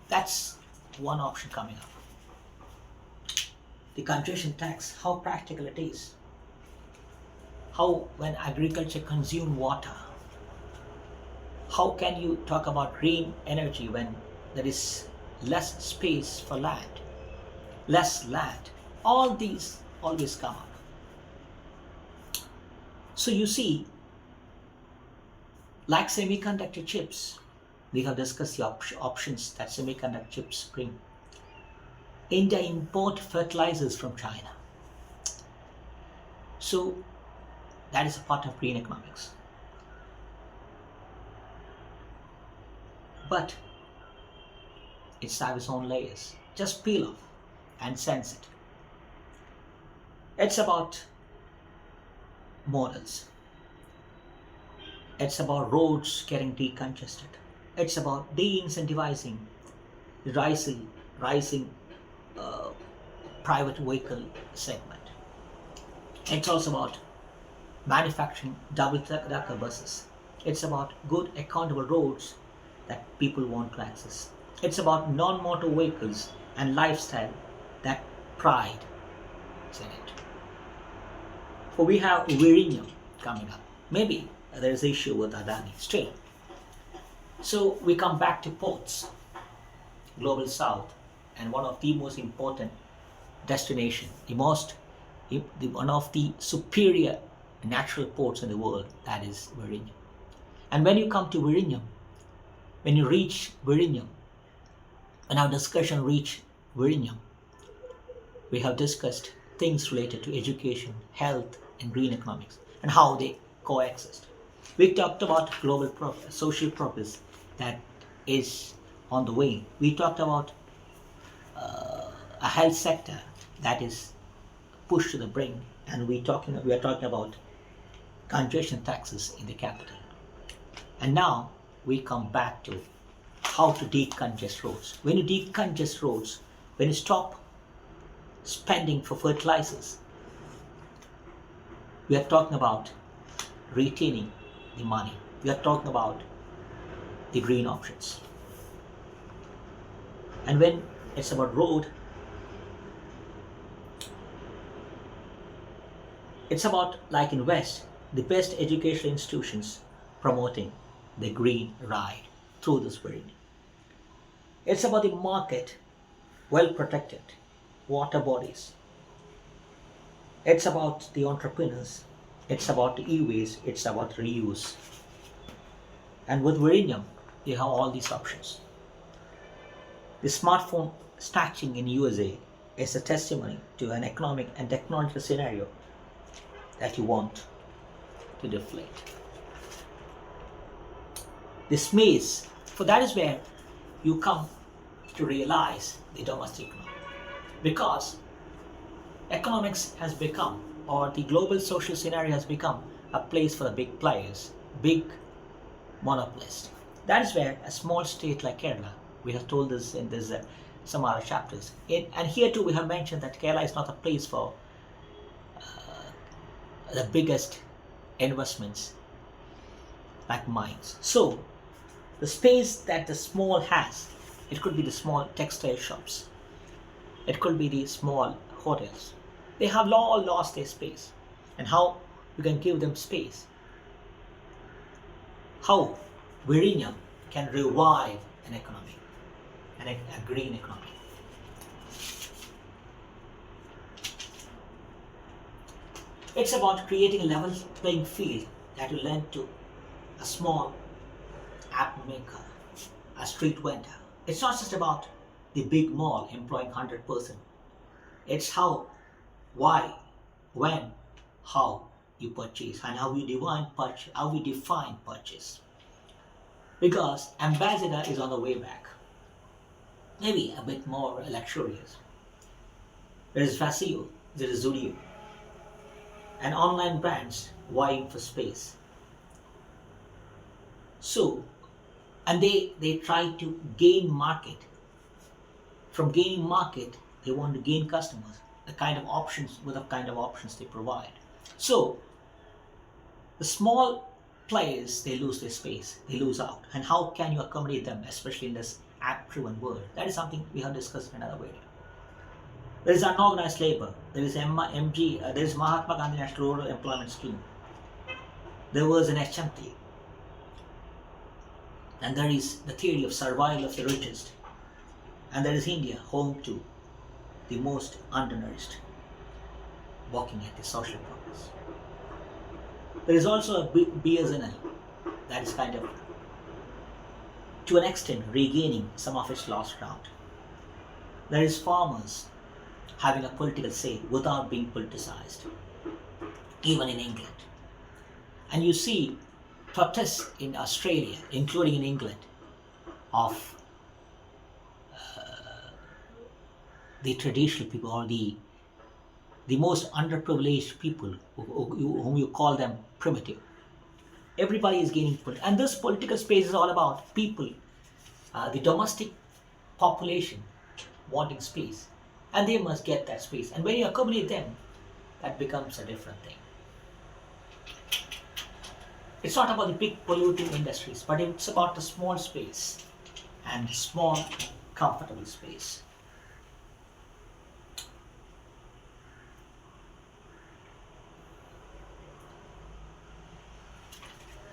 That's one option coming up. The congestion tax, how practical it is. How, when agriculture consumes water, how can you talk about green energy when there is less space for land, less land? All these always come up. So you see, like semiconductor chips, we have discussed the options that semiconductor chips bring. India import fertilizers from China. So that is a part of green economics. But it's have its own layers. Just peel off and sense it. It's about models. It's about roads getting decongested. It's about de-incentivizing the rising private vehicle segment. It's also about manufacturing double-decker buses. It's about good accountable roads that people want to access. It's about non-motor vehicles and lifestyle that pride is in it. For we have Virinium coming up. Maybe there is an issue with Adani still. So we come back to ports, Global South, and one of the most important destination, one of the superior natural ports in the world, that is Virinium. And when you come to Virinium, when you reach Virinium, when our discussion reach Virinium, we have discussed things related to education, health, and green economics, and how they coexist. We talked about global social progress that is on the way. We talked about a health sector that is pushed to the brink, and we are talking about congestion taxes in the capital. And now we come back to how to decongest roads. When you decongest roads, when you stop spending for fertilizers, we are talking about retaining the money. We are talking about the green options. And when it's about road, it's about, like in West, the best educational institutions promoting the green ride through this Virinium. It's about the market, well protected, water bodies. It's about the entrepreneurs. It's about the e-waste. It's about reuse. And with Virinium, you have all these options. The smartphone snatching in USA is a testimony to an economic and technological scenario that you want to deflate. This maze, for that is where you come to realize the domestic economy. Because economics has become, or the global social scenario has become, a place for the big players, big monopolists. That is where a small state like Kerala, we have told this in some other chapters, and here too we have mentioned that Kerala is not a place for the biggest investments like mines. So the space that the small has, it could be the small textile shops, it could be the small hotels. They have all lost their space. And how you can give them space? How Virinium can revive an economy, and a green economy. It's about creating a level playing field that will lend to a small app maker, a street vendor. It's not just about the big mall employing 100%. It's how, why, when, how you purchase, and how you define purchase. Because Ambassador is on the way back, maybe a bit more luxurious. There is Vazio, there is Zudio, and online brands vying for space. So, and they try to gain market. From gaining market, they want to gain customers, the kind of options they provide. So, the small players, they lose their space, they lose out. And how can you accommodate them, especially in this app-driven world? That is something we have discussed in another video. There is unorganized labor. There is there is Mahatma Gandhi National Rural Employment Scheme. There was an HMT. And there is the theory of survival of the richest. And there is India, home to the most undernourished, walking at the social progress. There is also a BSNL that is kind of, to an extent, regaining some of its lost ground. There is farmers having a political say without being politicized, even in England. And you see protests in Australia, including in England, of the traditional people, or the most underprivileged people whom you call them primitive. Everybody is gaining political, and this political space is all about people, the domestic population wanting space, and they must get that space. And when you accommodate them, that becomes a different thing. It's not about the big polluting industries, but it's about the small space and small comfortable space.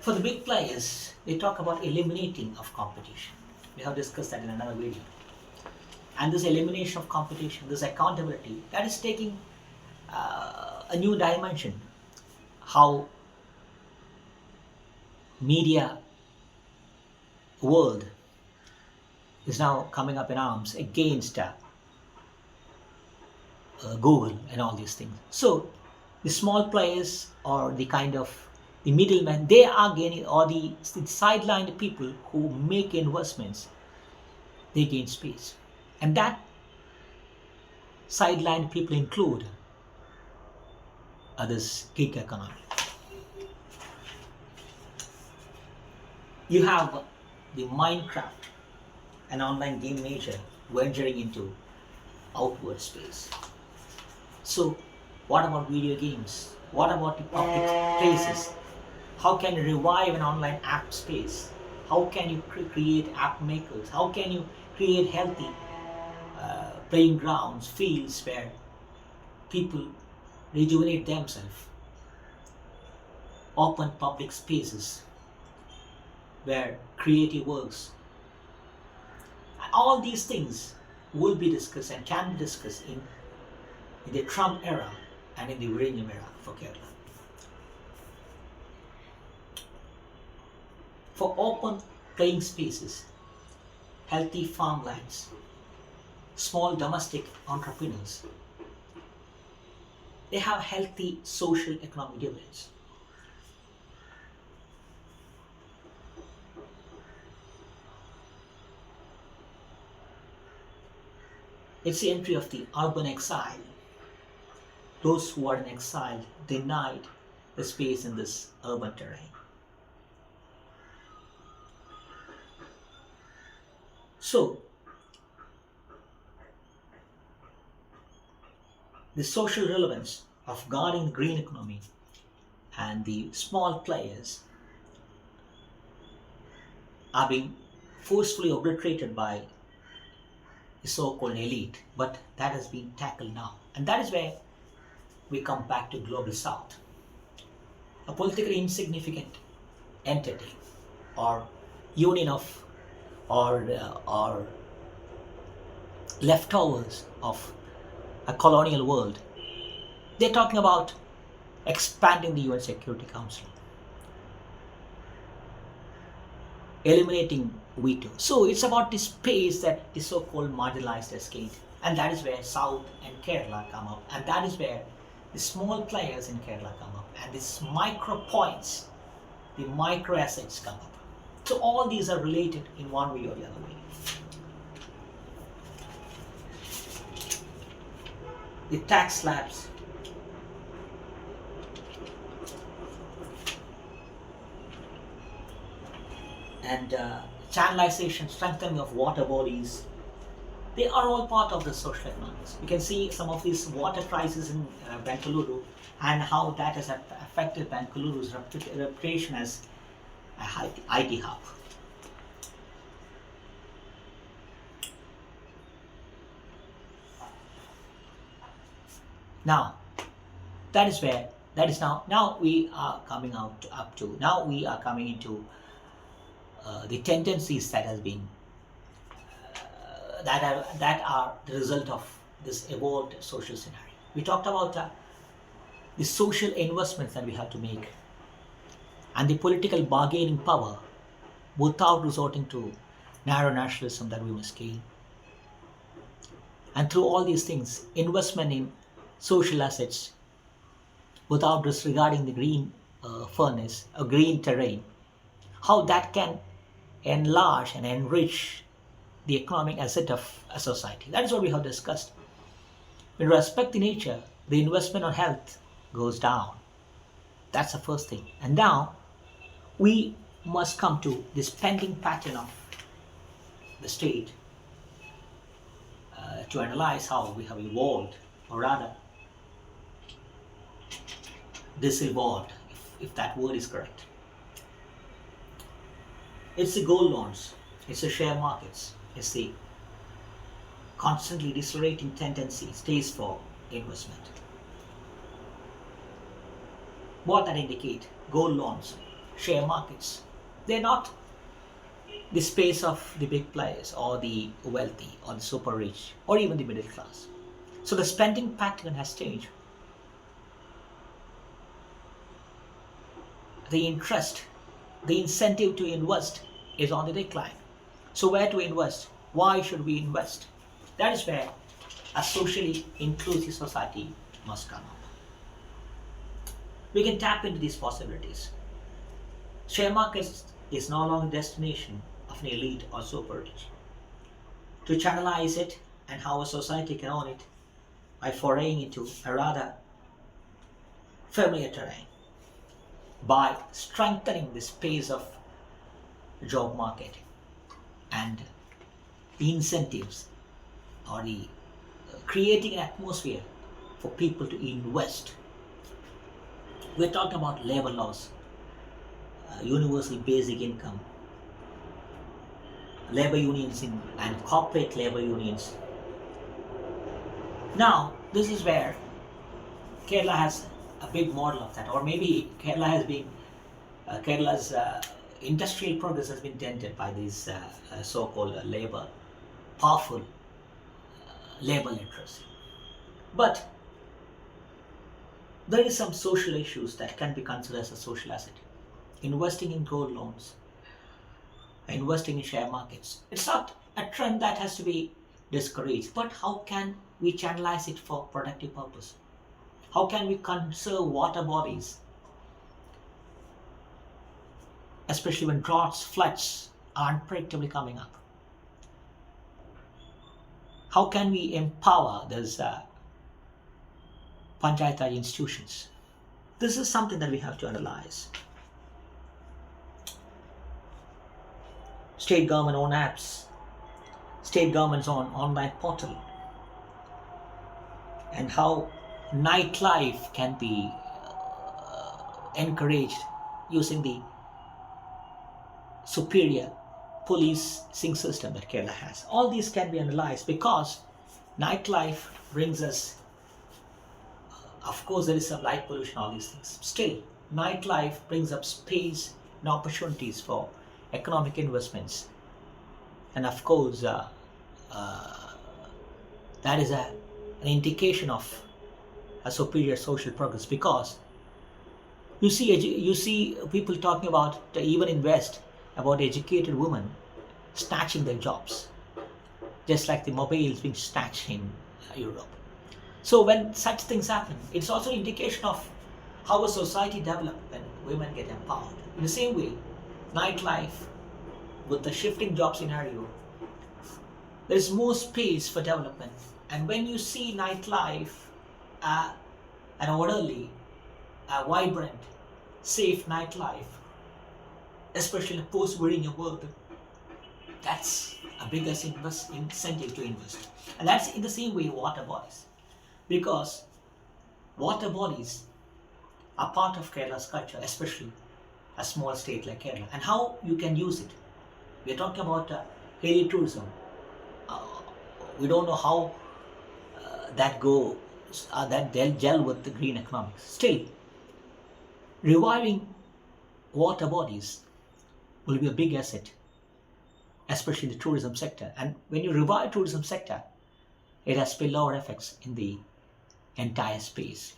For the big players, they talk about eliminating of competition. We have discussed that in another video. And this elimination of competition, this accountability, that is taking a new dimension. How media world is now coming up in arms against Google and all these things. So the small players, or the kind of the middlemen, they are gaining, or the sidelined people who make investments, they gain space. And that sidelined people include this gig economy. You have the Minecraft, an online game major, venturing into outward space. So what about video games? What about the public places? How can you revive an online app space? How can you create app makers? How can you create healthy playing grounds, fields where people rejuvenate themselves? Open public spaces where creative works. All these things will be discussed and can be discussed in the Trump era and in the Uranium era for Kerala. For open playing spaces, healthy farmlands, small domestic entrepreneurs, they have healthy social economic dividends. It's the entry of the urban exile. Those who are in exile denied the space in this urban terrain. So, the social relevance of guarding the green economy and the small players are being forcefully obliterated by the so-called elite, but that has been tackled now. And that is where we come back to Global South, a politically insignificant entity or union of or leftovers of a colonial world. They're talking about expanding the UN Security Council, eliminating veto. So it's about the space that the so-called marginalized has gained, and that is where South and Kerala come up, and that is where the small players in Kerala come up, and these micro points, the micro assets come up. So all these are related in one way or the other way. The tax slabs, and channelization, strengthening of water bodies, they are all part of the social economics. You can see some of these water crises in Bengaluru and how that has affected Bengaluru's reputation as a IT hub. Now, that is where that is now we are coming up to now we are coming into the tendencies that has been that are the result of this evolved social scenario. We talked about the social investments that we have to make and the political bargaining power without resorting to narrow nationalism that we must gain. And through all these things, investment in social assets without disregarding the green furnace, a green terrain, how that can enlarge and enrich the economic asset of a society. That is what we have discussed. When we respect the nature, the investment on health goes down. That's the first thing. And now we must come to the spending pattern of the state to analyze how we have evolved, or rather, disevolved, if that word is correct. It's the gold loans, it's the share markets, it's the constantly decelerating tendency stays for investment. What that indicate? Gold loans, share markets, they're not the space of the big players or the wealthy or the super rich or even the middle class. So the spending pattern has changed. The interest, the incentive to invest is on the decline. So where to invest? Why should we invest? That is where a socially inclusive society must come up. We can tap into these possibilities. Share markets is no longer a destination of an elite or super rich. To channelize it and how a society can own it by foraying into a rather familiar terrain, by strengthening the space of job market and the incentives, or the creating an atmosphere for people to invest. We're talking about labor laws, universal basic income, labor unions and corporate labor unions. Now, this is where Kerala has a big model of that, or maybe Kerala's industrial progress has been dented by these so-called powerful labor literacy. But there is some social issues that can be considered as a social asset. Investing in gold loans, investing in share markets. It's not a trend that has to be discouraged, but how can we channelize it for productive purpose? How can we conserve water bodies, especially when droughts, floods are unpredictably coming up? How can we empower those Panchayat Raj institutions? This is something that we have to analyze. State government own apps, state government's own online portal, and how nightlife can be encouraged using the superior policing system that Kerala has. All these can be analyzed because nightlife brings us, of course, there is some light pollution, all these things. Still, nightlife brings up space and opportunities for economic investments. And of course, that is an indication of a superior social progress, because you see people talking about, even in West, about educated women snatching their jobs, just like the mobiles being snatched in Europe. So when such things happen, it's also an indication of how a society develops when women get empowered. In the same way, nightlife, with the shifting job scenario, there's more space for development. And when you see nightlife, an orderly, vibrant, safe nightlife, especially in a post-wedding world, that's a bigger incentive to invest. And that's in the same way water bodies, because water bodies are part of Kerala's culture, especially a small state like Kerala, and how you can use it. We are talking about heli tourism. Uh, we don't know how that go that they'll gel with the green economics. Still, reviving water bodies will be a big asset, especially the tourism sector. And when you revive tourism sector, it has spillover effects in the entire space.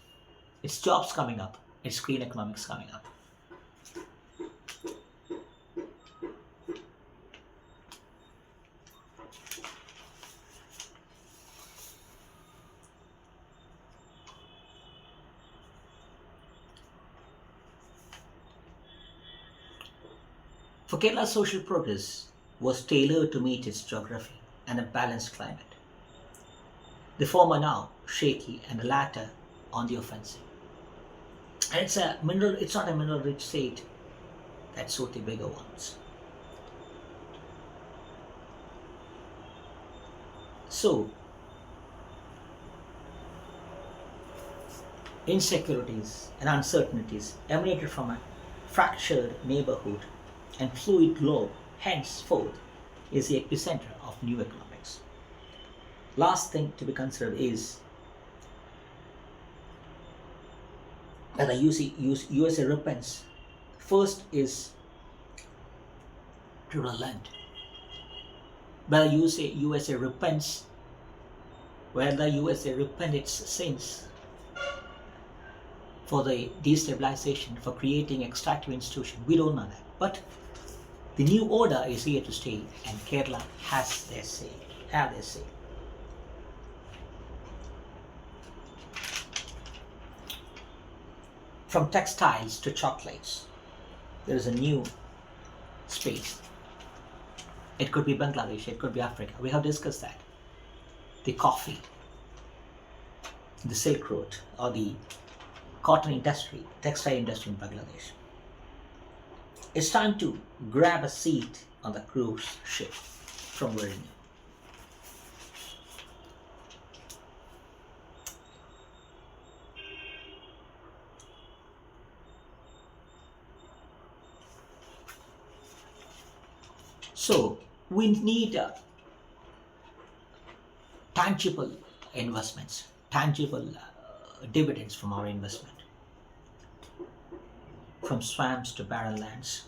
It's jobs coming up. It's green economics coming up. For Kerala, social progress was tailored to meet its geography and a balanced climate. The former now shaky and the latter on the offensive. And it's not a mineral rich state that suit the bigger ones. So insecurities and uncertainties emanated from a fractured neighborhood and fluid globe henceforth is the epicenter of new economics. Last thing to be considered is whether USA repents. First is to relent. Whether USA repents, whether USA repent its sins for the destabilization, for creating extractive institution, we don't know that. But the new order is here to stay, and Kerala has their say. From textiles to chocolates, there is a new space. It could be Bangladesh, it could be Africa. We have discussed that. The coffee, the Silk Road, or the cotton industry, textile industry in Bangladesh. It's time to grab a seat on the cruise ship from Virginia. So we need tangible investments, tangible dividends from our investment, from swamps to barren lands.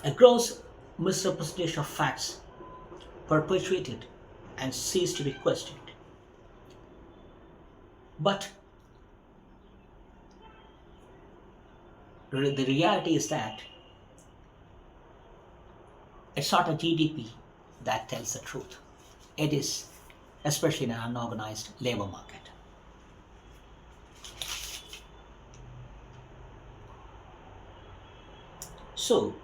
A gross misrepresentation of facts perpetuated and ceased to be questioned. But the reality is that it's not a GDP that tells the truth. It is, especially in an unorganized labor market. So,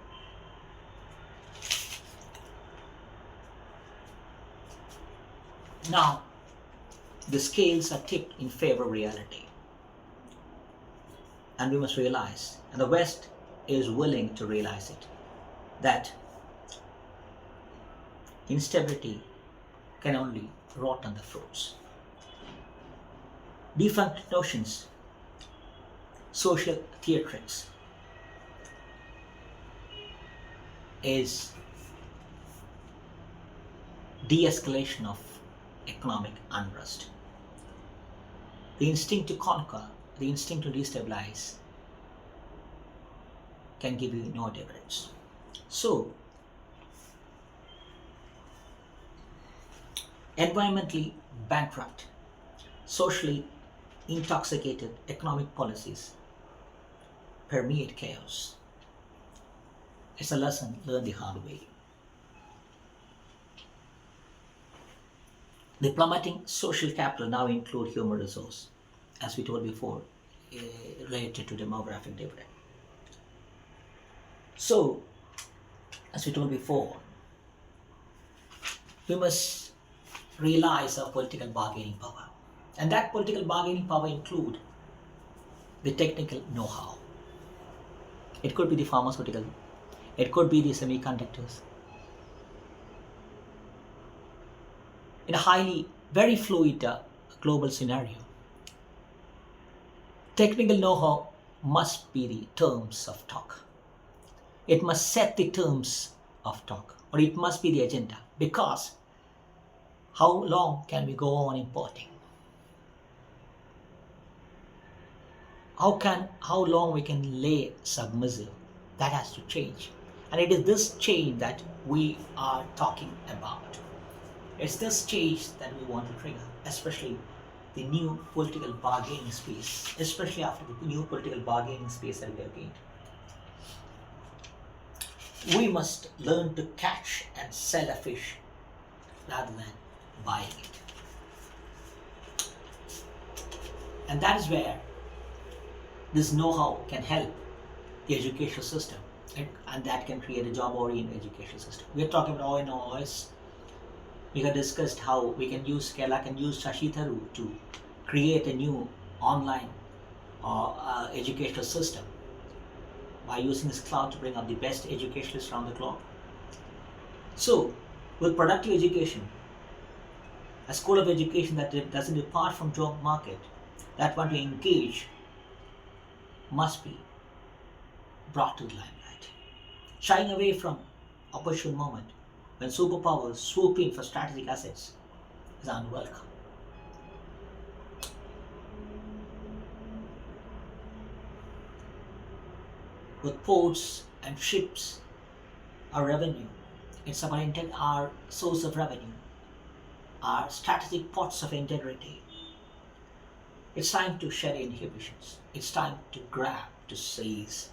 now the scales are tipped in favor of reality. And we must realize, and the West is willing to realize it, that instability can only rot on the fruits. Defunct notions, social theatrics, is de-escalation of economic unrest. The instinct to conquer, the instinct to destabilize can give you no dividends. So, environmentally bankrupt, socially intoxicated economic policies permeate chaos. It's a lesson learned the hard way. The plummeting social capital now include human resource, as we told before, related to demographic dividend. So, as we told before, we must realize our political bargaining power. And that political bargaining power include the technical know-how. It could be the pharmaceutical, it could be the semiconductors. In a very fluid global scenario, Technical know-how must be the terms of talk. It must set the terms of talk, or it must be the agenda. Because how long can we go on importing? How long we can lay submissive? That has to change. And it is this change that we are talking about. It's this change that we want to trigger, especially the new political bargaining space, especially after the new political bargaining space that we have gained. We must learn to catch and sell a fish rather than buying it. And that is where this know-how can help the educational system, and that can create a job-oriented educational system. We are talking about ONOS. We have discussed how Kerala can use Shashi Tharoor to create a new online educational system by using his cloud to bring up the best educationalists around the globe. So, with productive education, a school of education that doesn't depart from job market, that want to engage, must be brought to the limelight. Shying away from opportune moment when superpowers swoop in for strategic assets is unwelcome. With ports and ships, our revenue, it's about our source of revenue, our strategic pots of integrity. It's time to shed inhibitions. It's time to grab, to seize.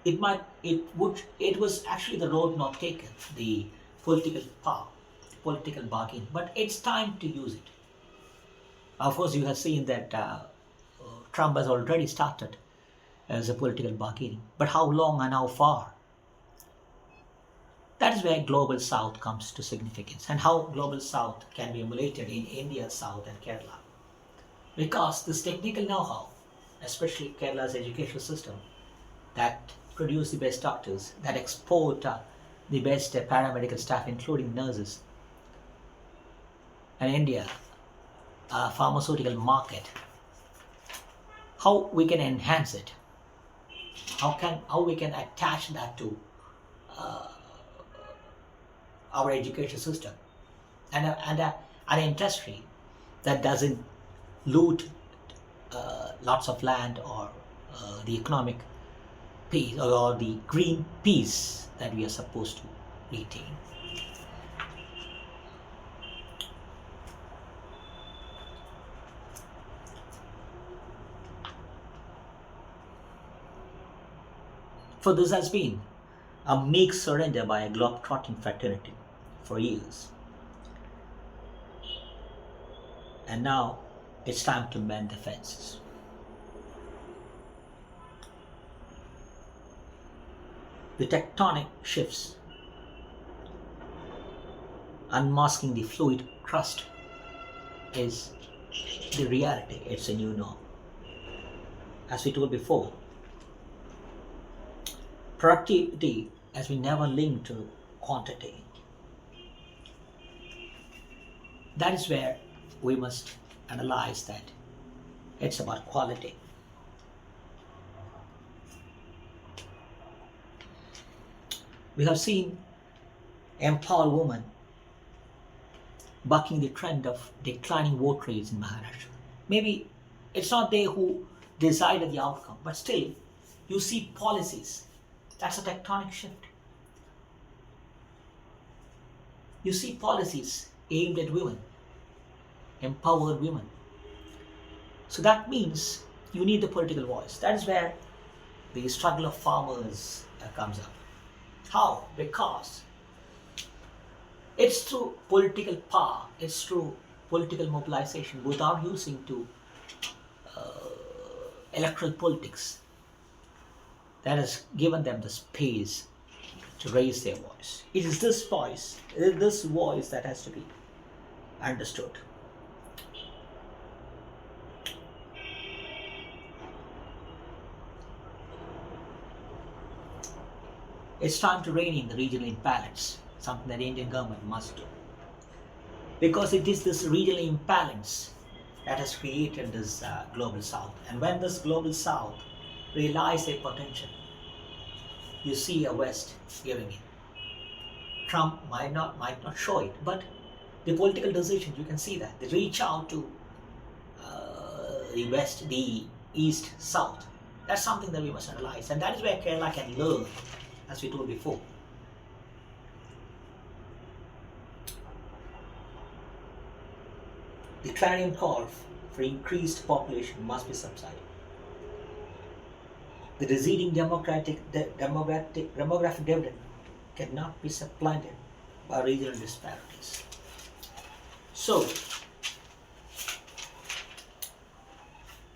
It was actually the road not taken, the political power, political bargain, but it's time to use it. Of course, you have seen that Trump has already started as a political bargaining, but how long and how far? That is where Global South comes to significance, and how Global South can be emulated in India, South and Kerala. Because this technical know-how, especially Kerala's educational system, that produce the best doctors, that export the best paramedical staff, including nurses, and India, pharmaceutical market, how we can enhance it, how we can attach that to our education system, and an industry that doesn't loot lots of land, or the economic peace, or the green peace that we are supposed to retain. For this has been a meek surrender by a globe-trotting fraternity for years. And now it's time to mend the fences. The tectonic shifts, unmasking the fluid crust, is the reality. It's a new norm. As we told before, productivity has been never linked to quantity. That is where we must analyze that it's about quality. We have seen empowered women bucking the trend of declining vote rates in Maharashtra. Maybe it's not they who decided the outcome, but still, you see policies. That's a tectonic shift. You see policies aimed at women, empowered women. So that means you need the political voice. That is where the struggle of farmers comes up. How? Because it's through political power, it's through political mobilization without using to electoral politics that has given them the space to raise their voice. It is this voice that has to be understood. It's time to rein in the regional imbalance, something that the Indian government must do. Because it is this regional imbalance that has created this global south. And when this global south realize their potential, you see a West giving in. Trump might not show it, but the political decisions, you can see that they reach out to the West, the East, South. That's something that we must analyze, and that is where Kerala can learn, as we told before. The clarion call for increased population must be subsided. The receding demographic dividend cannot be supplanted by regional disparities. So,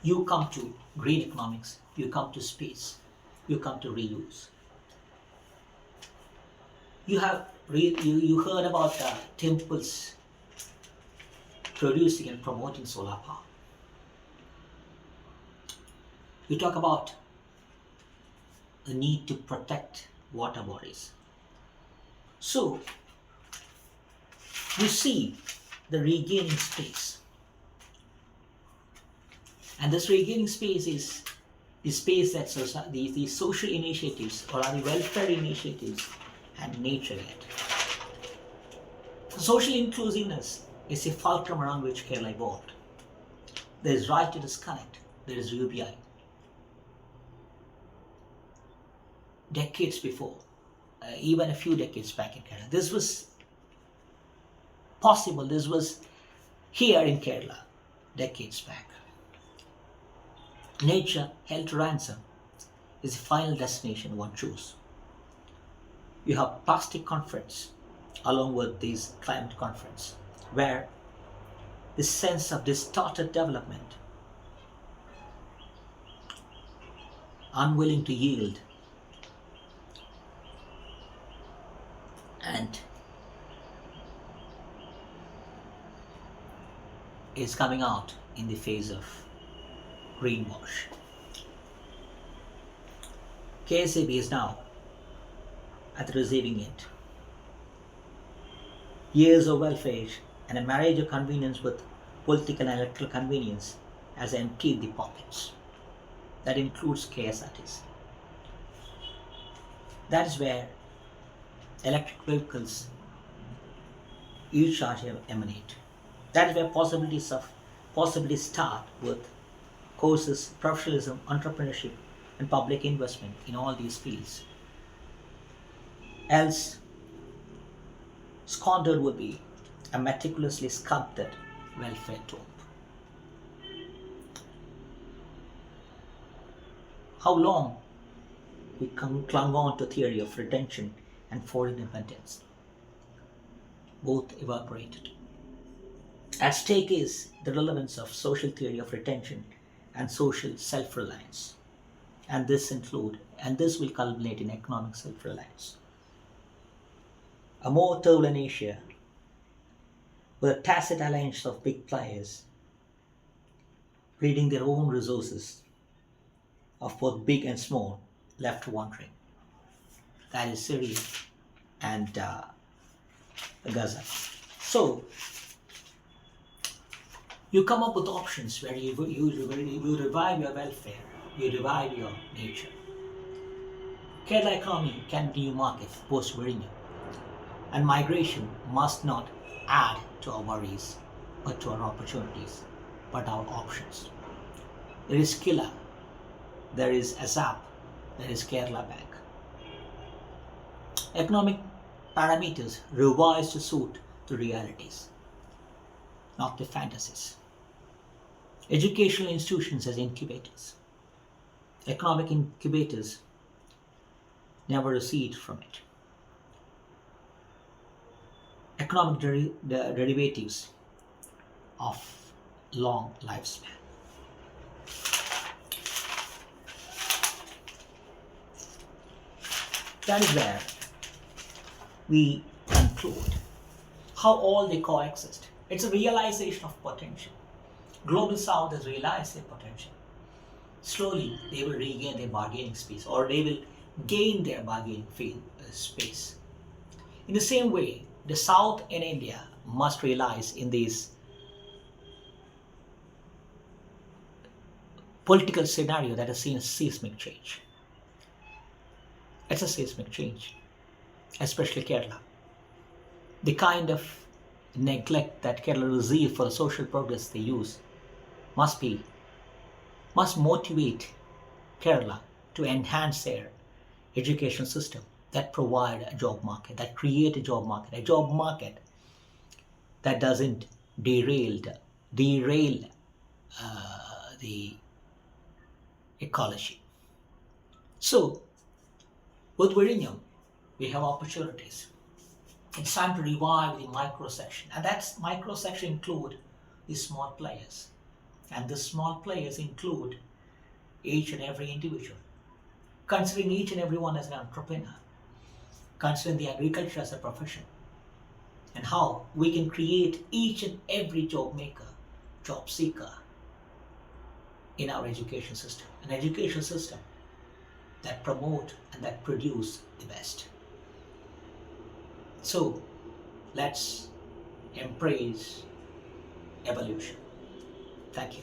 you come to green economics, you come to space, you come to reuse. You heard about temples producing and promoting solar power. You talk about the need to protect water bodies. So, you see the regaining space. And this regaining space is the space that the social initiatives or the welfare initiatives and nature get. Social inclusiveness is a fulcrum around which Kerala evolved. There is right to disconnect, there is UBI. Decades before, even a few decades back in Kerala, this was possible, this was here in Kerala, decades back. Nature held to ransom is the final destination one chooses. You have plastic conference along with this climate conference, where this sense of distorted development, unwilling to yield, and is coming out in the face of greenwash. KSAB is now at the receiving end. Years of welfare and a marriage of convenience with political and electoral convenience has emptied the pockets. That includes KSRTC. That is where electric vehicles each charge emanate. That is where possibilities start with courses, professionalism, entrepreneurship, and public investment in all these fields. Else, squandered would be a meticulously sculpted welfare tomb. How long we clung on to theory of retention and foreign independence. Both evaporated. At stake is the relevance of social theory of retention and social self-reliance. And this will culminate in economic self-reliance. A more turbulent Asia with a tacit alliance of big players bleeding their own resources of both big and small left wandering. That is Syria and Gaza. So, you come up with options where you revive your welfare, you revive your nature. Kerala economy can be a market post-Virinja, and migration must not add to our worries, but to our opportunities, but our options. There is Killa, there is ASAP, there is Kerala Bank. Economic parameters revised to suit the realities, not the fantasies. Educational institutions as incubators. Economic incubators never recede from it. Economic derivatives of long lifespan. That is where we conclude how all they coexist. It's a realization of potential. Global South has realized their potential. Slowly, they will regain their bargaining space, or they will gain their bargaining space. In the same way, the South in India must realize in these political scenario that has seen a seismic change. It's a seismic change, especially Kerala. The kind of neglect that Kerala receive for the social progress they use must be must motivate Kerala to enhance their education system that provide a job market, that create a job market that doesn't derail the ecology. So with Viridium, we have opportunities. It's time to revive the micro section, and that micro section include the small players, and the small players include each and every individual. Considering each and everyone as an entrepreneur, considering the agriculture as a profession, and how we can create each and every job maker, job seeker in our education system, an education system that promote and that produce the best. So let's embrace evolution. Thank you.